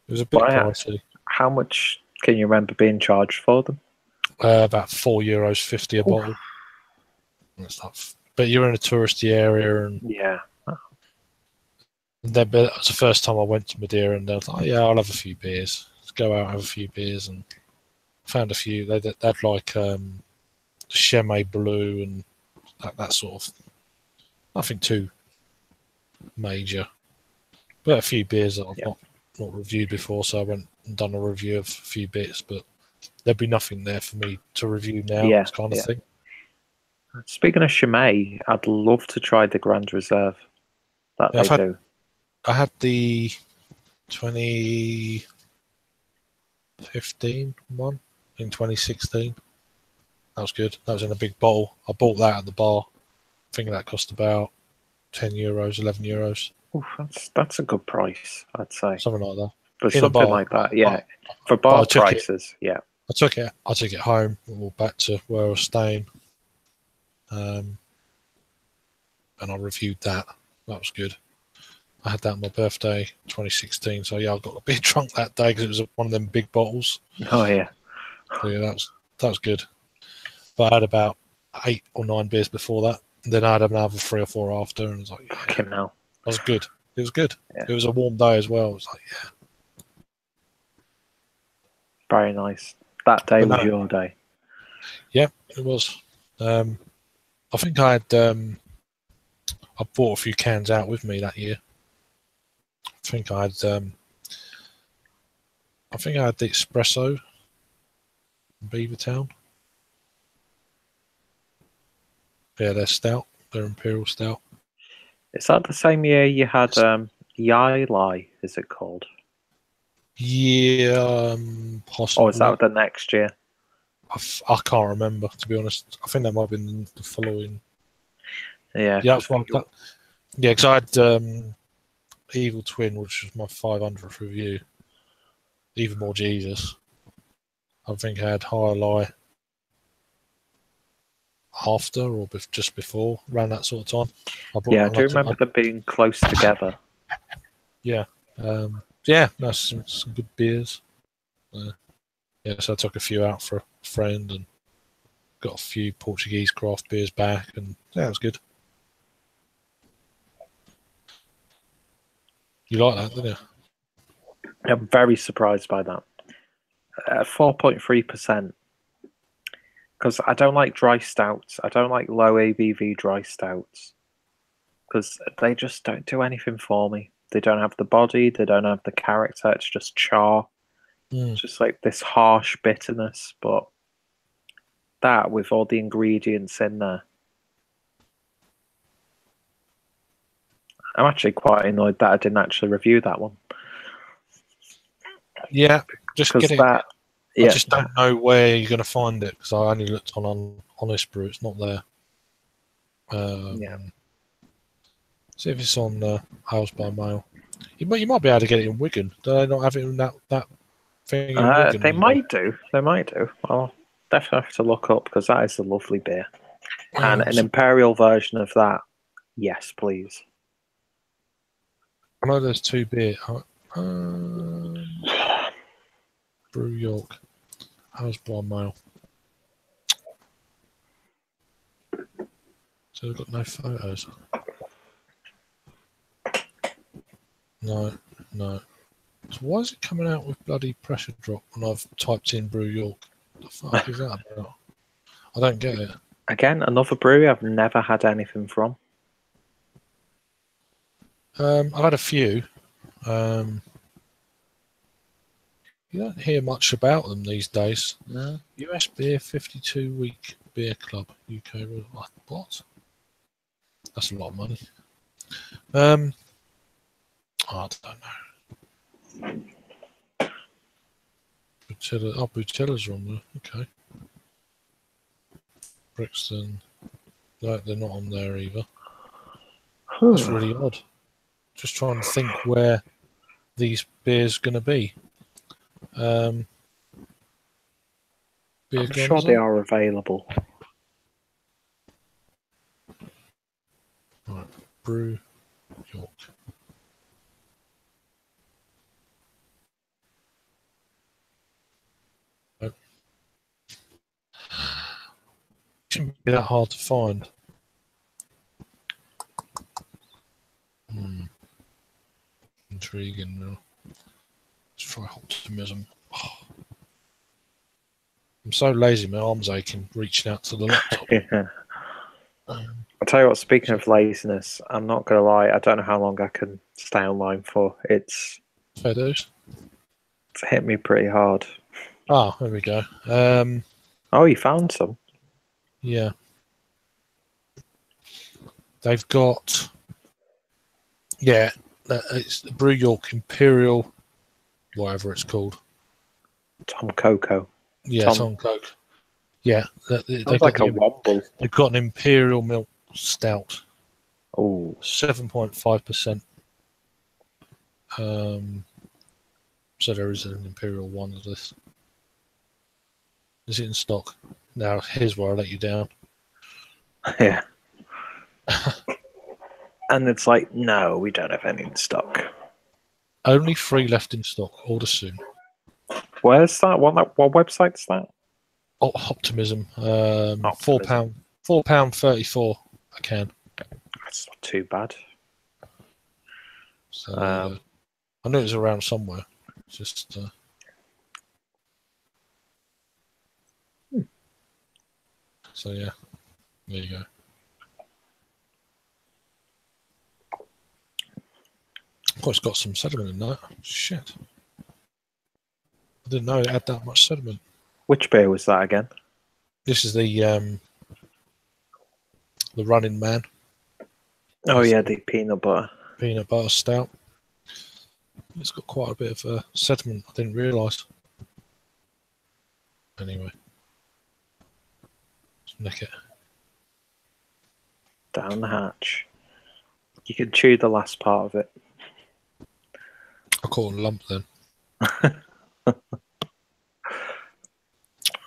It was a bit pricey. How much can you remember being charged for them? About €4.50 a bottle. And stuff. But you're in a touristy area, and that was the first time I went to Madeira, and I was like, I'll have a few beers. Let's go out and have a few beers, and found a few. They had like Chimay Blue and that sort of, nothing too major, but a few beers that I've not reviewed before, so I went and done a review of a few bits, but there'd be nothing there for me to review now, this kind of thing. Speaking of Chimay, I'd love to try the Grand Reserve that they do. I had the 2015 one in 2016. That was good. That was in a big bottle. I bought that at the bar. I think that cost about €10, €11. Oof, that's a good price, I'd say. Something like that. For something like that, yeah. For bar prices, yeah. I took it home and walked back to where I was staying. And I reviewed that. That was good. I had that on my birthday, 2016. So yeah, I got a bit drunk that day because it was one of them big bottles. Oh yeah. So yeah, that was good. But I had about 8 or 9 beers before that. And then I had another 3 or 4 after, and I was like, fucking hell. That was good. It was good. Yeah. It was a warm day as well. It was like, very nice. That day was your day. Yeah, it was. I think I had. I bought a few cans out with me that year. I think I had the espresso. Beavertown. Yeah, they're stout. They're Imperial Stout. Is that the same year you had Yai, is it called? Yeah, possibly. Or is that the next year? I can't remember, to be honest. I think that might have been the following. Yeah. Yeah, that's one. Yeah, because I had Evil Twin, which was my 500th review. Even more Jesus. I think I had Higher Lie after or just before, around that sort of time. I do remember them being close together. Yeah. Yeah, that's some good beers. Yeah, so I took a few out for a friend and got a few Portuguese craft beers back, and yeah, it was good. You like that, didn't you? I'm very surprised by that. 4.3%. Because I don't like dry stouts. I don't like low ABV dry stouts. Because they just don't do anything for me. They don't have the body. They don't have the character. It's just char. It's just like this harsh bitterness. But that with all the ingredients in there. I'm actually quite annoyed that I didn't actually review that one. Yeah, just get it. That, I just don't know where you're going to find it because I only looked on Honest Brew. It's not there. Yeah. See if it's on House by Mail. You might be able to get it in Wigan. Do they not have it in that thing in Wigan? They might do. They might do. I'll definitely have to look up because that is a lovely beer. And an imperial version of that, yes, please. I know there's two beer. Brew York. House by Mail. So they've got no photos. No. So why is it coming out with bloody pressure drop when I've typed in Brew York? What the fuck is that about? I don't get it. Again, another brewery I've never had anything from. I've had a few. You don't hear much about them these days. No. US Beer 52-week beer club, UK. What? That's a lot of money. I don't know. Butella's are on there. Okay. Brixton. No, they're not on there either. That's really odd. Just trying to think where these beers are going to be. I'm sure they are available. Right, Brew York. Nope. Shouldn't be that hard to find. Intriguing. Let's try optimism. Oh. I'm so lazy, my arm's aching reaching out to the laptop. Yeah. I'll tell you what, speaking of laziness, I'm not going to lie, I don't know how long I can stay online for. It's hit me pretty hard. Ah, there we go. Oh, you found some? Yeah. They've got... Yeah, it's the Brew York Imperial, whatever it's called. Tom Coco. Yeah, Tom Coke. Yeah, they've like a wobble. They've got an Imperial Milk Stout. Oh, 7.5%. So there is an Imperial one of this. Is it in stock? Now, here's where I let you down. Yeah. And it's like, no, we don't have any in stock. Only 3 left in stock. Order soon. Where's that? What website's that? Oh, Optimism. £4.34 a can. That's not too bad. So I knew it was around somewhere. Just so yeah, there you go. Oh, it's got some sediment in that. Shit. I didn't know it had that much sediment. Which beer was that again? This is the Running Man. Oh yeah, the peanut butter. Peanut butter stout. It's got quite a bit of sediment. I didn't realise. Anyway, let's nick it. Down the hatch. You can chew the last part of it. I'll call it a lump then.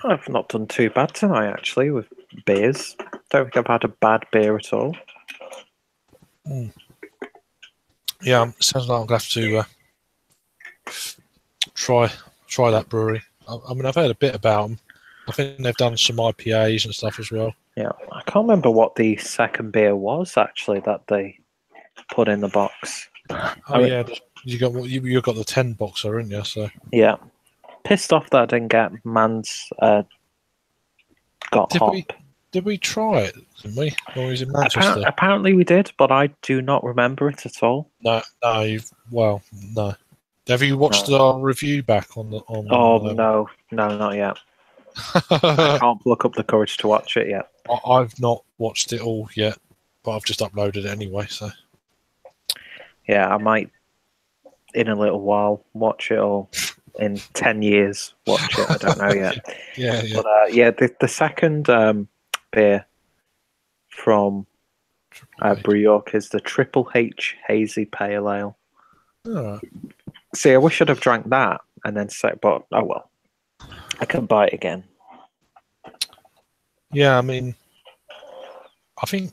I've not done too bad tonight, actually, with beers. Don't think I've had a bad beer at all. Yeah, sounds like I'm going to have to try that brewery. I mean, I've heard a bit about them. I think they've done some IPAs and stuff as well. Yeah, I can't remember what the second beer was, actually, that they put in the box. Oh, yeah, you got the 10 boxer, haven't you? So yeah, pissed off that I didn't get Man's Got Hop. Did we try it? Didn't we? When we was in Manchester. Apparently we did, but I do not remember it at all. No. No. Have you watched our review back on the? No, not yet. I can't look up the courage to watch it yet. I've not watched it all yet, but I've just uploaded it anyway. So yeah, I might in a little while watch it, or in 10 years watch it. I don't know yet. yeah. But the second beer from Brew York is the Triple H Hazy Pale Ale. Oh. See, I wish I'd have drank that and then say, but oh well, I can buy it again. Yeah, I mean, I think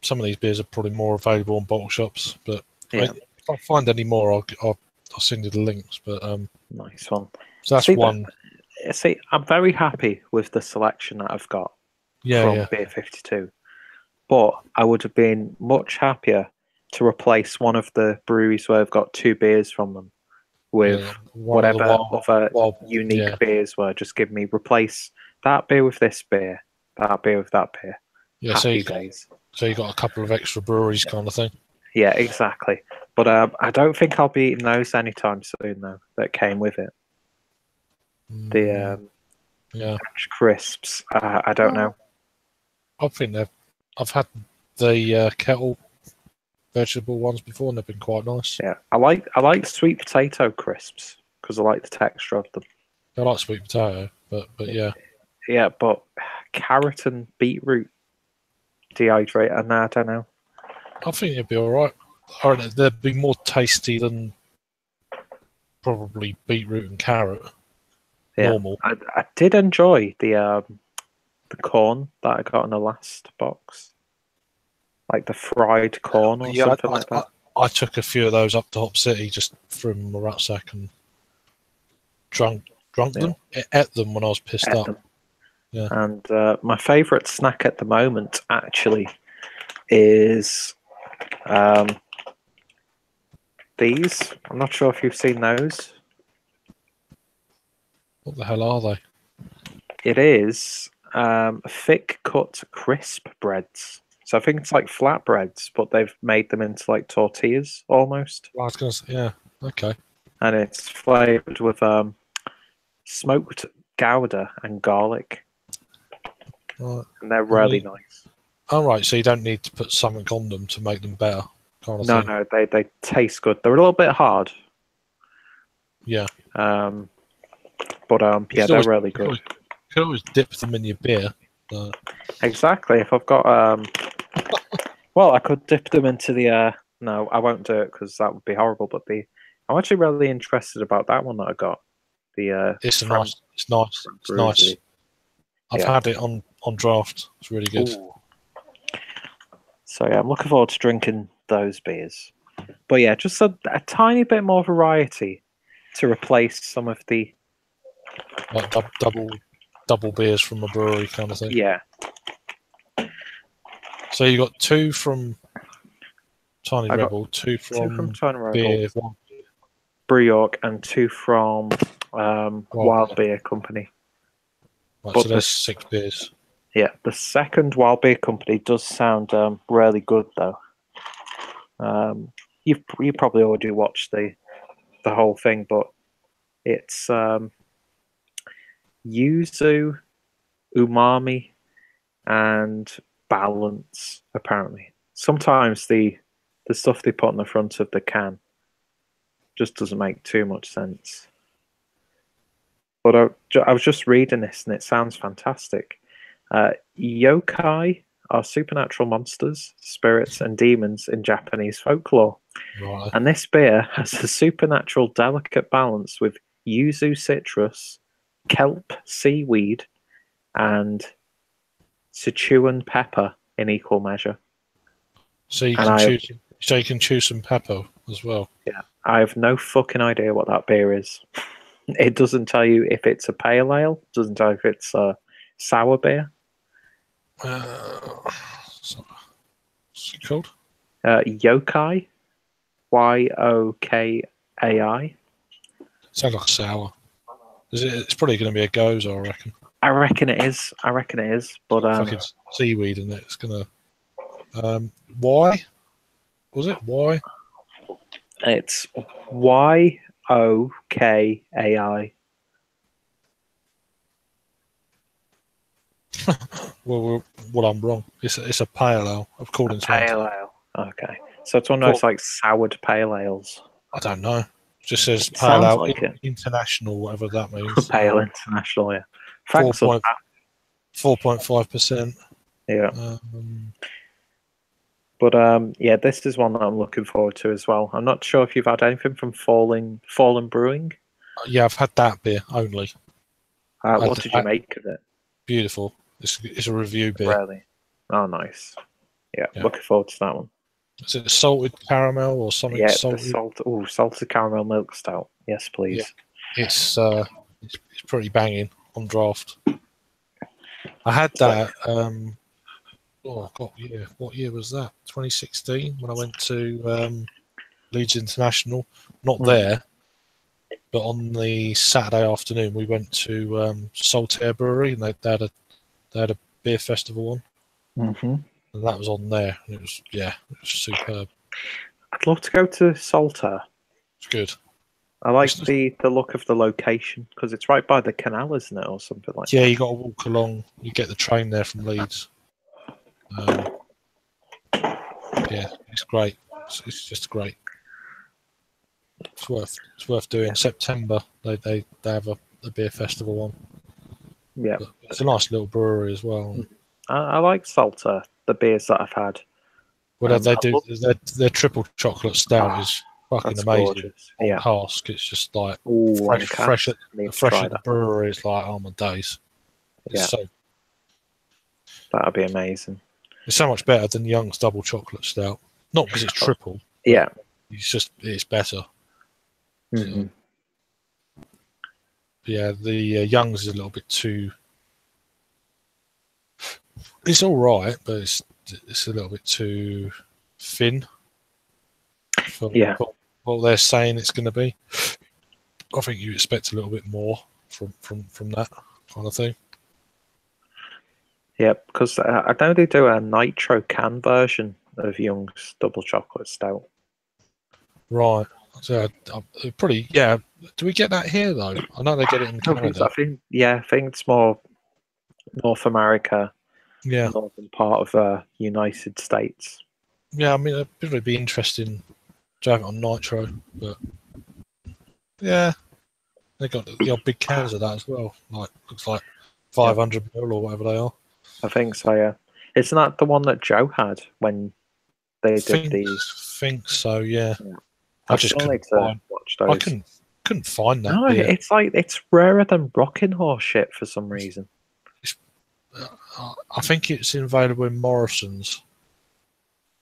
some of these beers are probably more available in bottle shops, but if I find any more, I'll send you the links. But nice one. So that's one. See, I'm very happy with the selection that I've got from Beer 52, but I would have been much happier to replace one of the breweries where I've got 2 beers from them with whatever other unique beers were. Just replace that beer with this beer, that beer with that beer. Yeah, so you got a couple of extra breweries kind of thing. Yeah, exactly. But I don't think I'll be eating those anytime soon, though, that came with it. The crisps, I don't know. I think I've had the kettle vegetable ones before, and they've been quite nice. Yeah, I like sweet potato crisps because I like the texture of them. I like sweet potato, but yeah. Yeah, but carrot and beetroot dehydrated, I don't know. I think it'd be all right. I reckon they'd be more tasty than probably beetroot and carrot. Yeah. Normal. I did enjoy the corn that I got in the last box, like the fried corn or something like that. I took a few of those up to Hop City, just from my rucksack, and drunk them. I ate them when I was pissed up. Yeah. And my favourite snack at the moment actually is these. I'm not sure if you've seen those. What the hell are they? It is thick cut crisp breads. So I think it's like flatbreads, but they've made them into like tortillas almost. I was going to say, yeah, okay. And it's flavoured with smoked Gouda and garlic. Right. And they're really nice. All right, so you don't need to put something on them to make them better, kind of thing. No, they taste good. They're a little bit hard. Yeah. But yeah, they're really good. You could always dip them in your beer. Exactly. If I've got well, I could dip them into the no, I won't do it because that would be horrible. But I'm actually really interested about that one that I got. It's nice. It's nice. I've had it on draft. It's really good. Ooh. So yeah, I'm looking forward to drinking those beers. But yeah, just a tiny bit more variety to replace some of the like double beers from a brewery kind of thing. Yeah. So you got 2 from Tiny Rebel, 2 from Tiny Rebel, Beer, Brew York, and 2 from Wild Beer Company. Right, so there's 6 beers. Yeah, the second Wild Beer Company does sound really good though. You probably already watched the whole thing, but it's yuzu, umami, and balance. Apparently, sometimes the stuff they put on the front of the can just doesn't make too much sense. But I was just reading this, and it sounds fantastic. Yokai are supernatural monsters, spirits, and demons in Japanese folklore. Right. And this beer has a supernatural delicate balance with yuzu citrus, kelp seaweed, and Sichuan pepper in equal measure. So you can choose. So you can choose some pepper as well. Yeah, I have no fucking idea what that beer is. It doesn't tell you if it's a pale ale. Doesn't tell you if it's a sour beer. What's it called? Yokai, Yokai. Sounds like a sour. It's probably going to be a goes, I reckon. I reckon it is. But fucking seaweed in it. It's gonna. Why? Was it why? It's Yokai. Well, I'm wrong. It's a pale ale, according to pale ale. Okay, so it's one of those like soured pale ales. I don't know. It just says pale ale like international, whatever that means. Pale international, yeah. 4.5%. Yeah. But yeah, this is one that I'm looking forward to as well. I'm not sure if you've had anything from Fallen Brewing. Yeah, I've had that beer only. What did you make of it? Beautiful. It's a review beer. Really? Oh, nice. Yeah, looking forward to that one. Is it salted caramel or something? Yeah, salted? Salted caramel milk stout. Yes, please. Yeah. It's pretty banging on draft. I had that. Oh God, yeah. What year was that? 2016 when I went to Leeds International. Not there, but on the Saturday afternoon we went to Saltaire Brewery and they had a beer festival on, and that was on there. And it was superb. I'd love to go to Saltaire. It's good. I like the look of the location because it's right by the canal, isn't it, or something like that? Yeah, you got to walk along. You get the train there from Leeds. Yeah, it's great. It's just great. It's worth doing. Yeah. September they have a beer festival on. Yeah, but it's a nice little brewery as well. I like Saltaire. The beers that I've had. Well, they do their triple chocolate stout is fucking amazing. Gorgeous. On cask, it's just like fresh at the brewery. It's like my days. It's that'd be amazing. It's so much better than Young's double chocolate stout. Not because it's triple. Yeah, it's better. Mm-hmm. Yeah, the Young's is a little bit too. It's all right, but it's a little bit too thin. For what they're saying it's going to be. I think you expect a little bit more from that kind of thing. Yeah, because I know they do a nitro can version of Young's double chocolate stout. Right. So pretty. Yeah. Do we get that here though? I know they get it in Canada. I think it's more North America. Yeah. Northern part of the United States. Yeah, I mean, it'd probably be interesting to have it on nitro, but yeah, they got the old big cans of that as well. Looks like 500 ml or whatever they are. I think so. Yeah, isn't that the one that Joe had when they did these? Think so. Yeah. I just couldn't watch those. I couldn't find that. No, beer. it's rarer than Rocking Horse shit for some reason. I think it's available in Morrison's.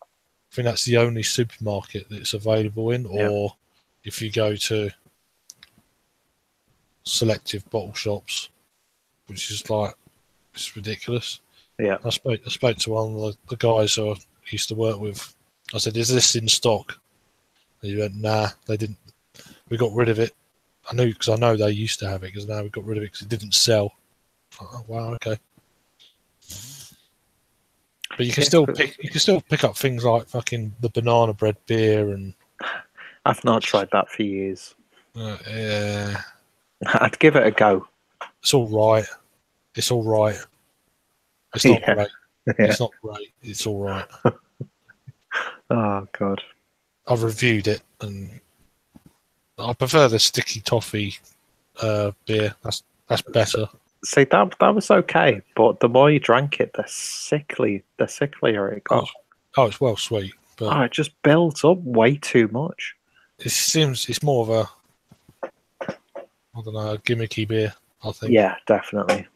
I think that's the only supermarket that it's available in, or if you go to selective bottle shops, which is it's ridiculous. Yeah, I spoke to one of the guys who I used to work with. I said, "Is this in stock?" And he went, "Nah, they didn't. We got rid of it." I knew because I know they used to have it because now we got rid of it because it didn't sell. Oh, wow, okay. But you can still pick up things like fucking the banana bread beer and. I've not tried that for years. Yeah. I'd give it a go. It's all right. It's all right. It's not Yeah. great. Yeah. It's not great. It's all right. Oh god. I've reviewed it, and I prefer the sticky toffee beer. That's better. See, that was okay, but the more you drank it, the sicklier it got. It's well sweet, but Oh, it just builds up way too much. it seems it's more of a, I don't know, a gimmicky beer, I think. Yeah, definitely.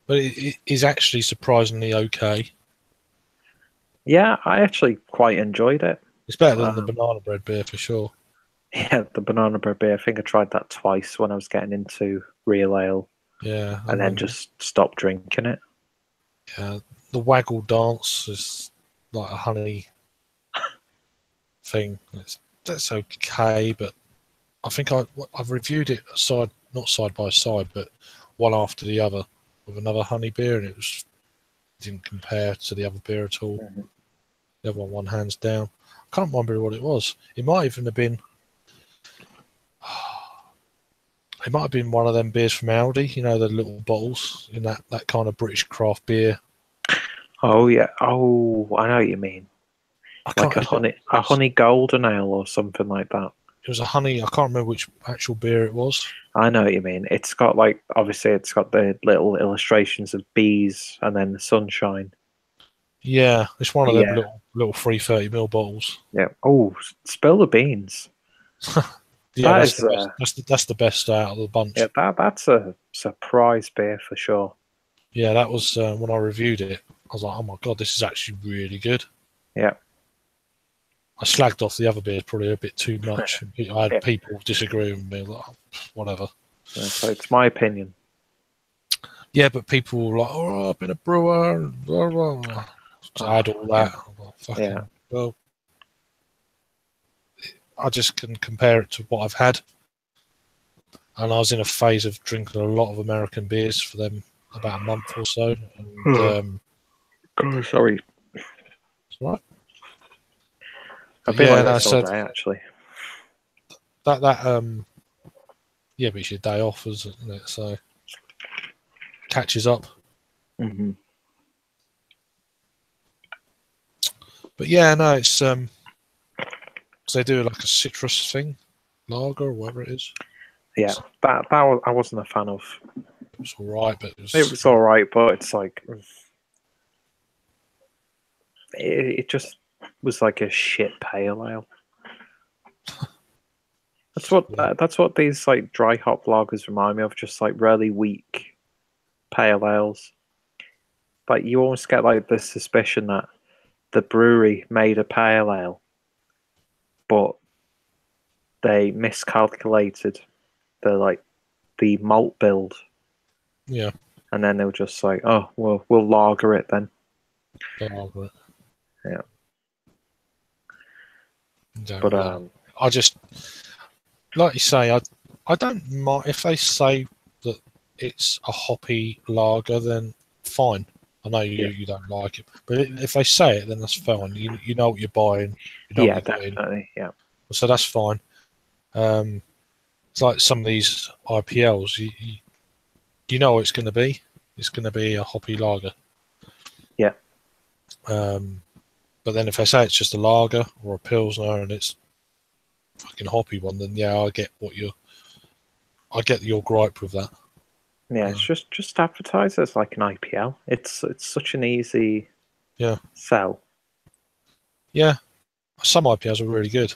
But it is actually surprisingly okay. Yeah, I actually quite enjoyed it. It's better than the banana bread beer for sure. Yeah, the banana bread beer. I think I tried that twice when I was getting into real ale. Yeah, And then just stopped drinking it. Yeah, the waggle dance is like a honey thing. That's okay, but I think I've reviewed it not side by side, but one after the other with another honey beer, and it didn't compare to the other beer at all. Mm-hmm. The other one, hands down. I can't remember what it was. It might even have been. It might have been one of them beers from Aldi, you know, the little bottles in that kind of British craft beer. Oh yeah. Oh, I know what you mean. Like a honey golden ale or something like that. It was a honey. I can't remember which actual beer it was. I know what you mean. It's got like obviously it's got the little illustrations of bees and then the sunshine. Yeah, it's one of them Yeah. little 330ml bottles. Yeah. Oh, spill the beans. Yeah, That that's the best out of the bunch. Yeah, that's a surprise beer for sure. Yeah, that was when I reviewed it. I was like, oh my god, this is actually really good. Yeah. I slagged off the other beers probably a bit too much. I had people disagree with me, like, whatever. Yeah, so it's my opinion. Yeah, but people were like, oh, I've been a brewer. And blah, blah, blah. So I had all that. Yeah. Well, I just can compare it to what I've had. And I was in a phase of drinking a lot of American beers for them about a month or so. And, God, sorry. It's all right. I've been like this all day, actually. But it's your day off, isn't it? So catches up. Mm-hmm. But yeah, no, it's so they do like a citrus thing, lager or whatever it is. Yeah, that I wasn't a fan of. It was all right, but it was all right, but it's like it just was like a shit pale ale. That's what these like dry hop lagers remind me of, just like really weak pale ales. Like you almost get like the suspicion that the brewery made a pale ale, but they miscalculated the malt build. Yeah. And then they were just like, oh, well, we'll lager it then. Lager it. Yeah. But I just, like you say, I don't mind if they say that it's a hoppy lager, then fine. I know you don't like it, but if they say it, then that's fine. You know what you're buying. You know what you're definitely. Yeah. So that's fine. It's like some of these IPLs. You know what it's going to be. It's going to be a hoppy lager. Yeah. But then if they say it's just a lager or a pilsner and it's a fucking hoppy one, then yeah, I get your gripe with that. Yeah, it's just advertised as like an IPL. It's such an easy sell. Yeah, some IPLs are really good.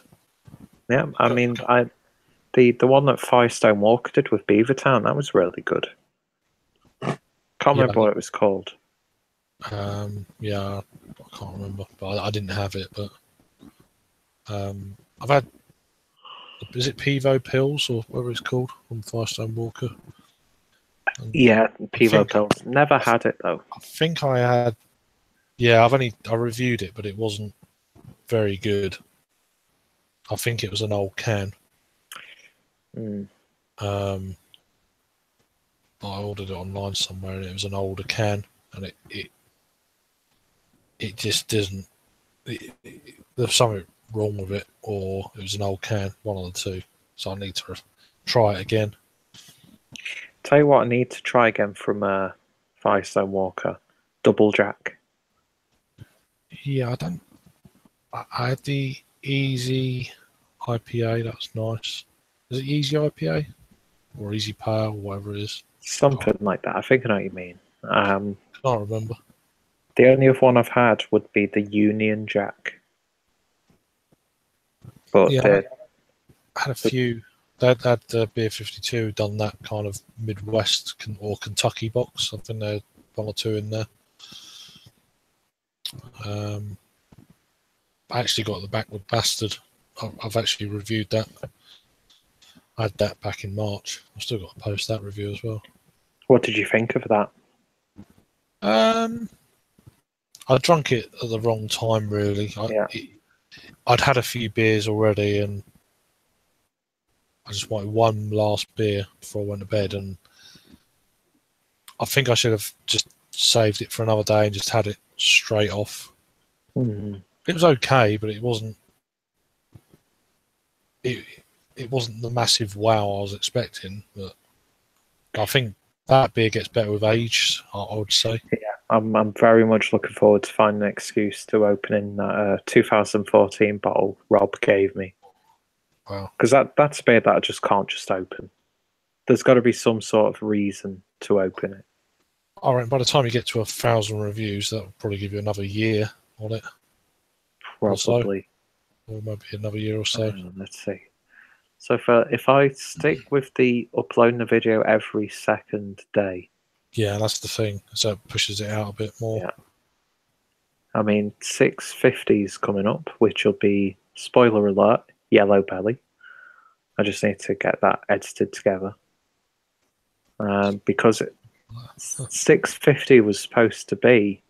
Yeah, I mean, the one that Firestone Walker did with Beavertown, that was really good. Can't remember what it was called. Yeah, I can't remember, but I didn't have it. But I've had, is it Pivo Pills or whatever it's called from Firestone Walker? Yeah, Pivo Pills. Never had it though. I think I had. Yeah, I reviewed it, but it wasn't very good. I think it was an old can. I ordered it online somewhere, and it was an older can, and it just doesn't. There's something wrong with it, or it was an old can, one of the two. So I need to try it again. tell you what, I need to try again from Firestone Walker. Double Jack. Yeah, I had the Easy IPA. That's nice. Is it Easy IPA or Easy Pale, or whatever it is? Something like that. I think I know what you mean. Can't remember. The only other one I've had would be the Union Jack. But Yeah, I had a few. They'd had Beer 52 done that kind of Midwest or Kentucky box. I think they had one or two in there. I actually got the Backward Bastard. I've actually reviewed that. I had that back in March. I've still got to post that review as well. what did you think of that? I drank it at the wrong time, really. I'd had a few beers already, and I just wanted one last beer before I went to bed, and I think I should have just saved it for another day and just had it straight off. Mm. It was okay, but it wasn't. It wasn't the massive wow I was expecting. But I think that beer gets better with age, I would say. Yeah, I'm very much looking forward to finding an excuse to opening that 2014 bottle Rob gave me. Wow. Because that's a beer that I just can't just open. There's got to be some sort of reason to open it. All right. By the time you get to 1,000 reviews, that will probably give you another year on it. Probably. Or maybe another year or so. Let's see. So if I stick with the uploading the video every second day. Yeah, that's the thing. So it pushes it out a bit more. Yeah. I mean, 650 is coming up, which will be, spoiler alert, Yellow Belly. I just need to get that edited together. Because 650 was supposed to be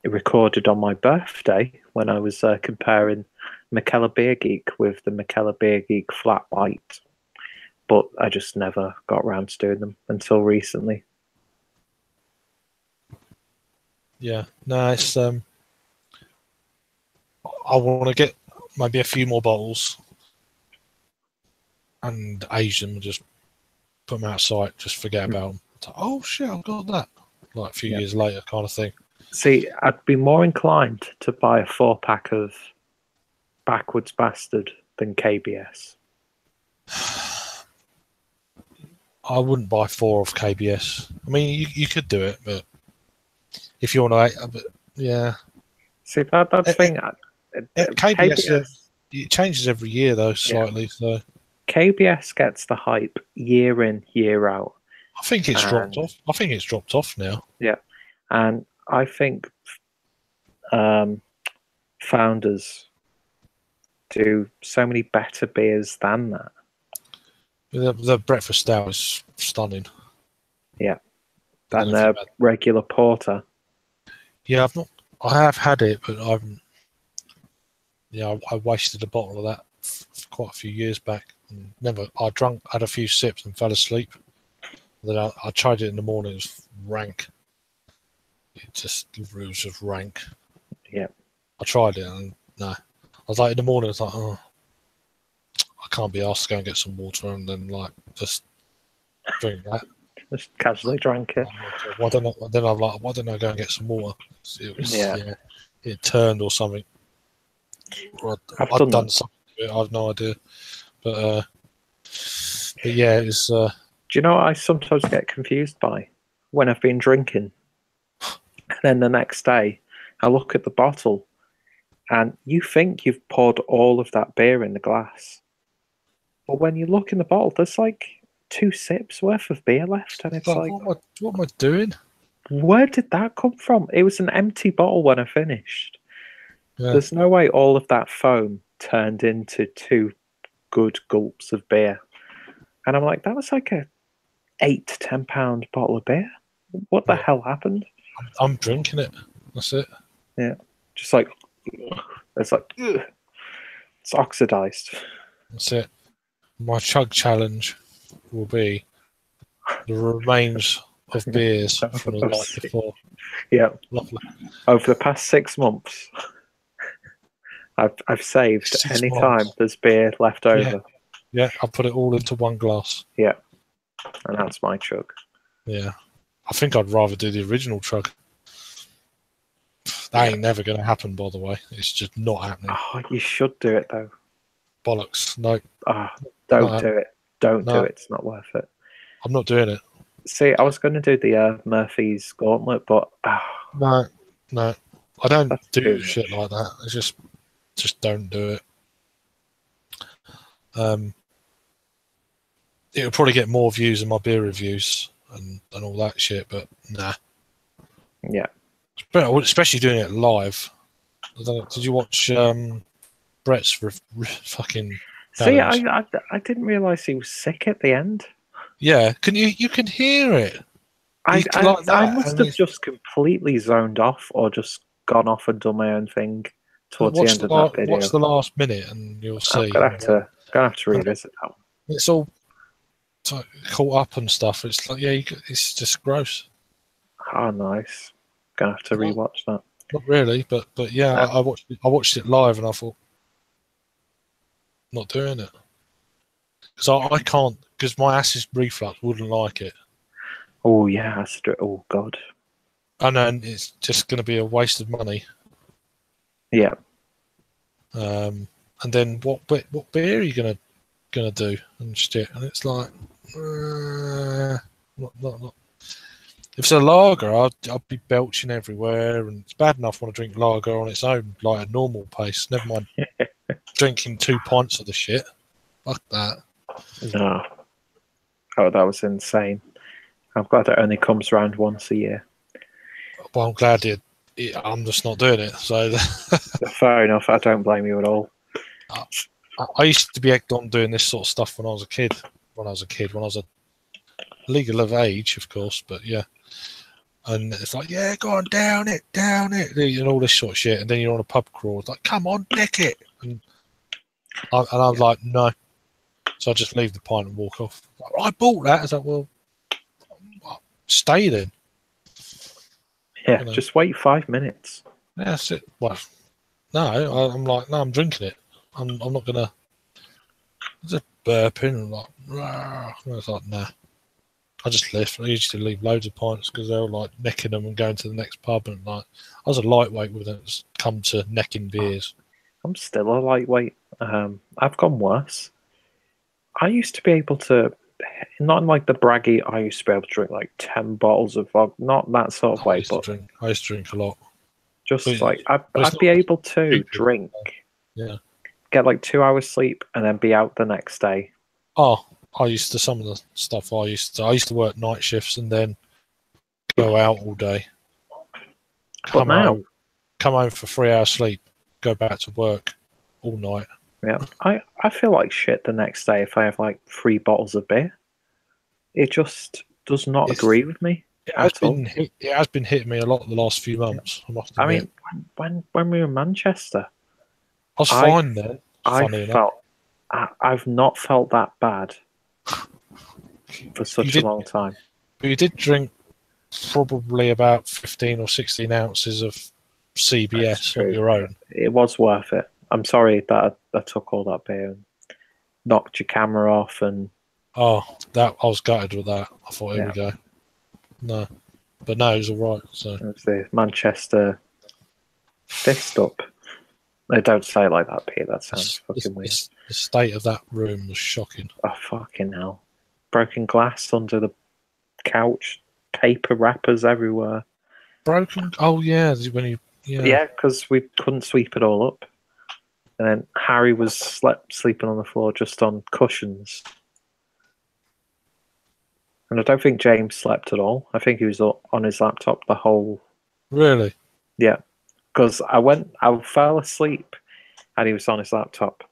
recorded on my birthday when I was comparing McKellar Beer Geek with the McKellar Beer Geek Flat White. But I just never got around to doing them until recently. Yeah, no, it's I want to get maybe a few more bottles and age them and just put them outside, just forget about them. Like, oh shit, I've got that. Like a few years later, kind of thing. See, I'd be more inclined to buy a 4-pack of Backwards Bastard than KBS. I wouldn't buy 4 of KBS. I mean, you could do it, but if you want to, but yeah. See, that's the thing. KBS, it changes every year though, slightly. So KBS gets the hype year in, year out. I think it's dropped off. I think it's dropped off now. Yeah, and I think Founders do so many better beers than that. The breakfast stout is stunning. Yeah, and their regular porter. Yeah, I have had it, but I haven't. Yeah, I wasted a bottle of that quite a few years back. And I had a few sips and fell asleep. Then I tried it in the morning. It was rank. It was just rank. Yeah. I tried it and no. I was like in the morning. I was like, oh, I can't be asked to go and get some water and then like just drink that. Just casually drank it. Then I'm like, why don't I go and get some water? It was it turned or something. Or I've done something to it. I have no idea. But yeah, it's. Do you know what I sometimes get confused by when I've been drinking? And then the next day, I look at the bottle, and you think you've poured all of that beer in the glass, but when you look in the bottle, there's like 2 sips worth of beer left, and it's like, what am I doing? Where did that come from? It was an empty bottle when I finished. Yeah. There's no way all of that foam turned into 2 good gulps of beer. And I'm like, that was like a £8 to £10 bottle of beer. What the hell happened? I'm drinking it. That's it. Yeah. Just like, it's like, ugh. It's oxidized. That's it. My chug challenge will be the remains of beers from the night before. Yeah. Lovely. Over the past 6 months, I've saved any time there's beer left over. Yeah, I'll put it all into one glass. Yeah. and that's my chug. Yeah. I think I'd rather do the original chug. That ain't never going to happen, by the way. It's just not happening. Oh, you should do it though. Bollocks. No. Oh, don't No. do it. Don't No. do it. It's not worth it. I'm not doing it. See, I was going to do the Murphy's Gauntlet, but No. I don't That's do too shit much. like that. It's just don't do it. It'll probably get more views than my beer reviews and all that shit, but nah. Yeah. Especially doing it live. I don't know, did you watch Brett's fucking? See, challenge? I didn't realise he was sick at the end. Yeah, you can hear it. I Like that, must and have just completely zoned off or just gone off and done my own thing towards the end of that video. watch the last minute, and you'll see. I'm gonna have to revisit that one. It's all caught up and stuff. It's like it's just gross. Oh, nice. Gonna have to rewatch that. Not really, but yeah, I watched it live, and I thought, not doing it because I can't, because my acid reflux wouldn't like it. Oh yeah, oh god. And then it's just going to be a waste of money. Yeah. And then what beer are you gonna do and shit? And it's like, not. If it's a lager, I'd be belching everywhere, and it's bad enough when I drink lager on its own, like a normal pace. Never mind drinking 2 pints of the shit. Fuck that. No. Oh, that was insane. I'm glad it only comes around once a year. Well, I'm glad I'm just not doing it. So fair enough. I don't blame you at all. I used to be egged on doing this sort of stuff when I was a kid. When I was a legal of age, of course, but yeah. And it's like, yeah, go on, down it, and all this sort of shit. And then you're on a pub crawl. It's like, come on, nick it. And I was like, no. So I just leave the pint and walk off. Like, I bought that. I was like, well, stay then. Yeah, just wait 5 minutes. Yeah, that's it. Well, no, I'm like, no, I'm drinking it. I'm not gonna just burping and like, rah. I was like, nah. I just left. I used to leave loads of pints because they were like necking them and going to the next pub, and like I was a lightweight when it's come to necking beers. I'm still a lightweight. I've gone worse. I used to be able to, not in like the braggy, I used to be able to drink like 10 bottles of vodka, not that sort of way, but I used to drink a lot. Just I'd be able to drink, get like 2 hours sleep, and then be out the next day. Oh, I used to, some of the stuff I used to work night shifts and then go out all day. Come home for 3 hours sleep, go back to work all night. Yeah, I feel like shit the next day if I have like 3 bottles of beer. It just does not agree with me. It has been hitting me a lot the last few months. I mean, when we were in Manchester, I was fine then. I've not felt that bad for such a long time. But you did drink probably about 15 or 16 ounces of CBS on your own. It was worth it. I'm sorry that I took all that beer and knocked your camera off. And I was gutted with that. I thought, here we go. No, but no, it was all right. So it was the Manchester fist up. They don't say it like that, Pete. That sounds fucking weird. The state of that room was shocking. Oh, fucking hell. Broken glass under the couch, paper wrappers everywhere. Broken? Oh, yeah. Yeah, because we couldn't sweep it all up. And then Harry was sleeping on the floor just on cushions. And I don't think James slept at all. I think he was on his laptop the whole... Really? Yeah. Because I fell asleep and he was on his laptop.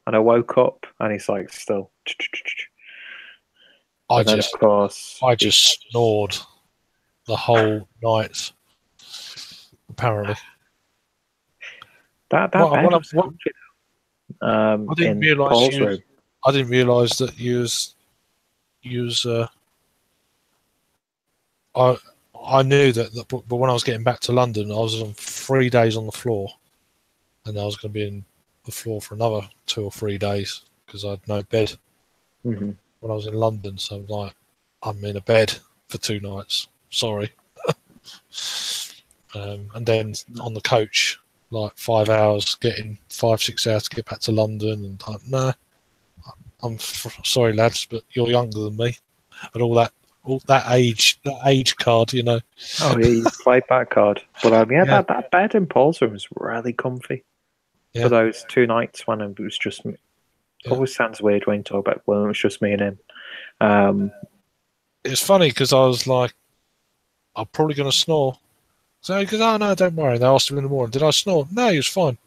And I woke up and he's like still... I just snored the whole night, apparently. I didn't realise that you was I knew that, but when I was getting back to London, I was on 3 days on the floor, and I was going to be in the floor for another 2 or 3 days because I had no bed when I was in London. So like, I'm in a bed for 2 nights. Sorry. And then on the coach, like 5 hours, getting 5-6 hours to get back to London, and like, no, sorry lads, but you're younger than me, and all that age card, you know. Oh yeah, you played that card, but yeah, Yeah. that bed in Paul's room was really comfy Yeah. for those 2 nights when it was just me. Yeah. Always sounds weird when you talk about when it was just me and him. It's funny because I was like, I'm probably going to snore. So he goes, oh no, don't worry. They asked him in the morning, did I snore? No, he was fine.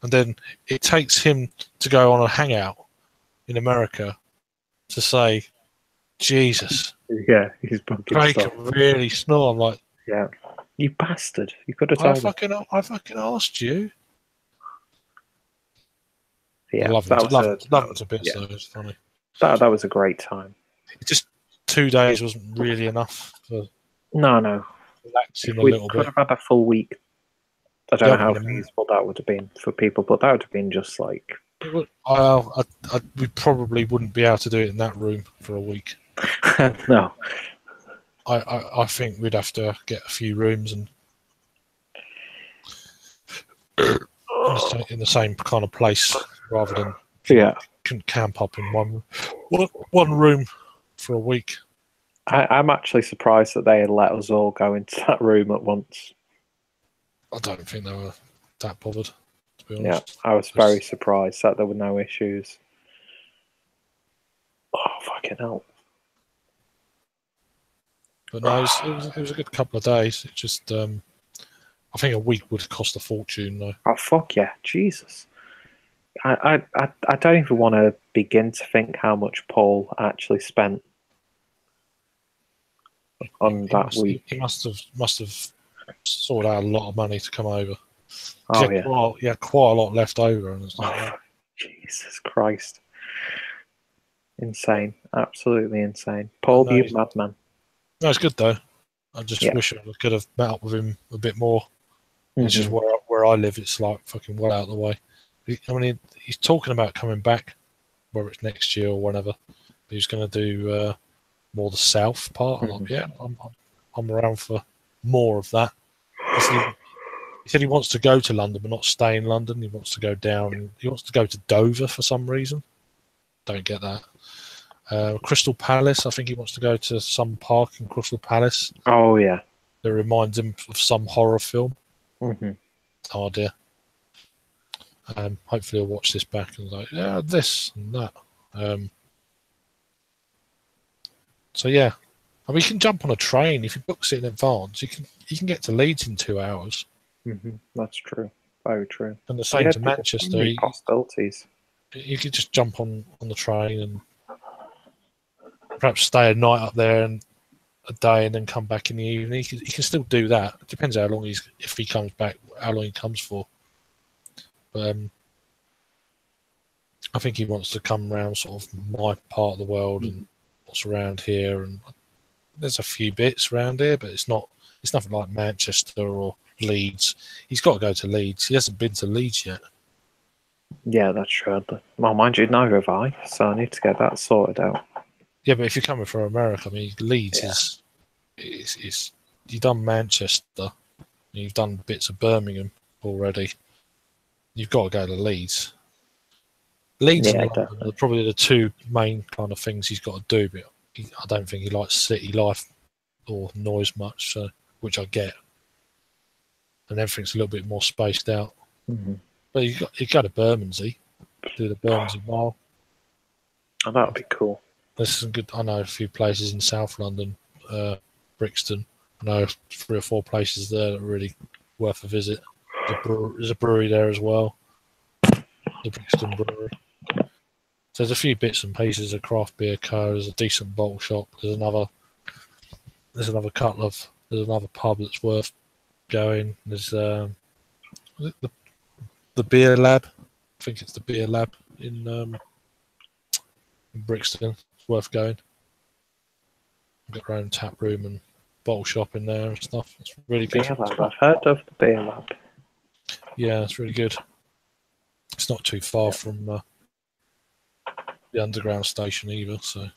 And then it takes him to go on a hangout in America to say, Jesus, Yeah, he's bunking Craig stuff. can really snore. I'm like, Yeah, you bastard! You could have I told me. fucking asked you. Yeah, I love him to bits though. It's funny. That was a great time. It just 2 days wasn't really enough for No. relaxing If a we little could bit. have had a full week, I don't Yeah, know how feasible that would have been for people, but that would have been just like. we probably wouldn't be able to do it in that room for a week. No. I think we'd have to get a few rooms and in the same kind of place rather than can camp up in one room for a week. I'm actually surprised that they let us all go into that room at once. I don't think they were that bothered, to be honest. Yeah, I was very surprised that there were no issues. Oh, fucking hell. But no, it was a good couple of days. It just, I think a week would cost a fortune, though. Oh, fuck yeah. Jesus. I don't even want to begin to think how much Paul actually spent on that week. He must have sorted out a lot of money to come over. Oh, he had quite a lot left over. And it's like, Jesus Christ. Insane. Absolutely insane. Paul, you madman. No, it's good, though. I just wish I could have met up with him a bit more. It's just where I live, it's like fucking well out of the way. I mean, he's talking about coming back, whether it's next year or whenever. He's going to do more the south part. I'm like, yeah, I'm around for more of that. He said he wants to go to London, but not stay in London. He wants to go down. He wants to go to Dover for some reason. Don't get that. Crystal Palace. I think he wants to go to some park in Crystal Palace. Oh yeah. That reminds him of some horror film. Oh dear. Hopefully he'll watch this back and like, yeah, this and that. So yeah, I mean, you can jump on a train if you book it in advance. You can get to Leeds in 2 hours. That's true. Very true. And the same to Manchester. Possibilities. You could just jump on the train and perhaps stay a night up there and a day, and then come back in the evening. He can still do that. It depends how long if he comes back, how long he comes for. But I think he wants to come around sort of my part of the world and what's around here. And there's a few bits around here, but it's nothing like Manchester or Leeds. He's got to go to Leeds. He hasn't been to Leeds yet. Yeah, that's true. Well, mind you, neither have I, so I need to get that sorted out. Yeah, but if you're coming from America, I mean, Leeds is you've done Manchester, you've done bits of Birmingham already. You've got to go to Leeds. Leeds and London are probably the two main kind of things he's got to do, but I don't think he likes city life or noise much, so, which I get. And everything's a little bit more spaced out. But you go to Bermondsey, do the Bermondsey Mile. Oh, that would be cool. There's some good. I know a few places in South London, Brixton. I know 3 or 4 places there that are really worth a visit. There's a brewery there as well, the Brixton Brewery. So there's a few bits and pieces of craft beer co. There's a decent bottle shop. There's another pub that's worth going. There's the beer lab. I think it's the beer lab in Brixton. It's worth going. Got their own tap room and bottle shop in there and stuff. It's really good. Beer lab. I've heard of the beer lab. Yeah, it's really good. It's not too far from the underground station either. So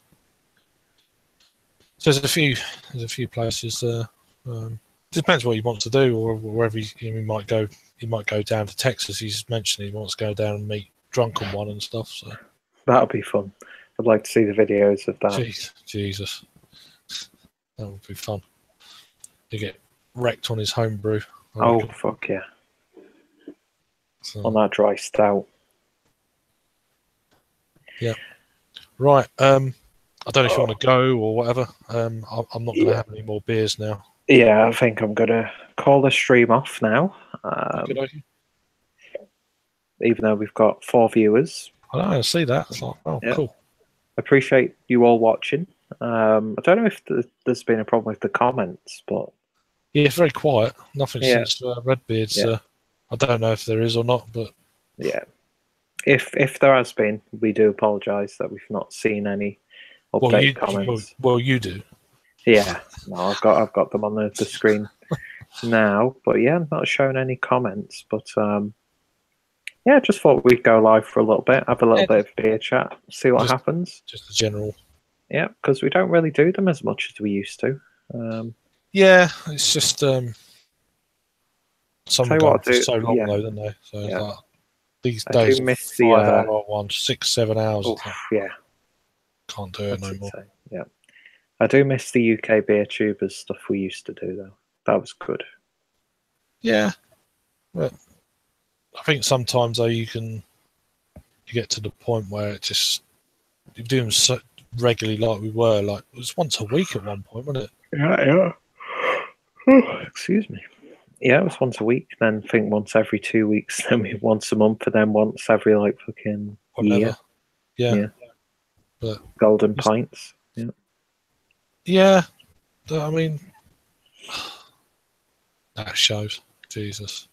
So there's a few places. Depends what he wants to do, or wherever he might go. He might go down to Texas. He's mentioned he wants to go down and meet Drunken One and stuff. So That'll be fun. I'd like to see the videos of that. Jesus, that would be fun. To get wrecked on his homebrew. Oh fuck yeah! So, on that dry stout. Yeah. Right. I don't know if you want to go or whatever. I'm not going to have any more beers now. Yeah, I think I'm going to call the stream off now. Even though we've got 4 viewers. I see that. It's like, oh, yeah. Cool. Appreciate you all watching. I don't know if there's been a problem with the comments, but... Yeah, it's very quiet. Nothing since Redbeard's. Yeah. I don't know if there is or not, but... Yeah. If there has been, we do apologise that we've not seen any update comments. Well, you do. Yeah, no, I've got them on the screen now, but yeah, I'm not showing any comments. But yeah, just thought we'd go live for a little bit, have a little bit of beer chat, see what happens. Just a general. Yeah, because we don't really do them as much as we used to. Yeah, it's just some go for so long though, don't they? So like, these days, miss the 5-hour one, 6-7 hours. Oof, yeah, can't do it no more. Yeah. I do miss the UK Beertubers stuff we used to do, though. That was good. Yeah. But I think sometimes, though, you get to the point where it just... You do them so regularly like we were. Like, it was once a week at one point, wasn't it? Yeah. Oh, excuse me. Yeah, it was once a week. Then I think once every 2 weeks. Then once a month. And then once every, like, fucking year. Yeah. But Golden Pints. Yeah. Yeah, I mean, that shows. Jesus,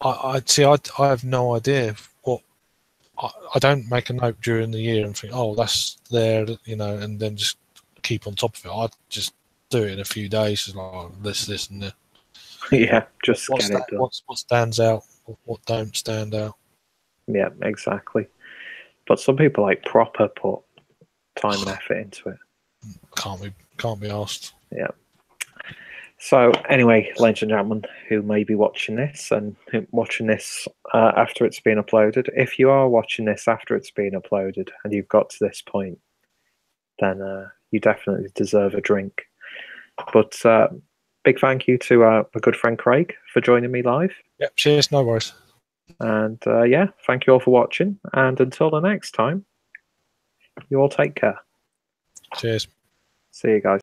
I have no idea what. I don't make a note during the year and think, oh, that's there, and then just keep on top of it. I just do it in a few days, like oh, this, and that. Yeah, just get it done. What stands out, what don't stand out. Yeah, exactly. But some people like proper put time and effort into it. Can't be asked. Yeah. So anyway, ladies and gentlemen, who may be watching this and watching this after it's been uploaded, if you are watching this after it's been uploaded and you've got to this point, then you definitely deserve a drink. But big thank you to my good friend Craig for joining me live. Yep, cheers, no worries. And yeah, thank you all for watching. And until the next time, you all take care. Cheers. See you guys.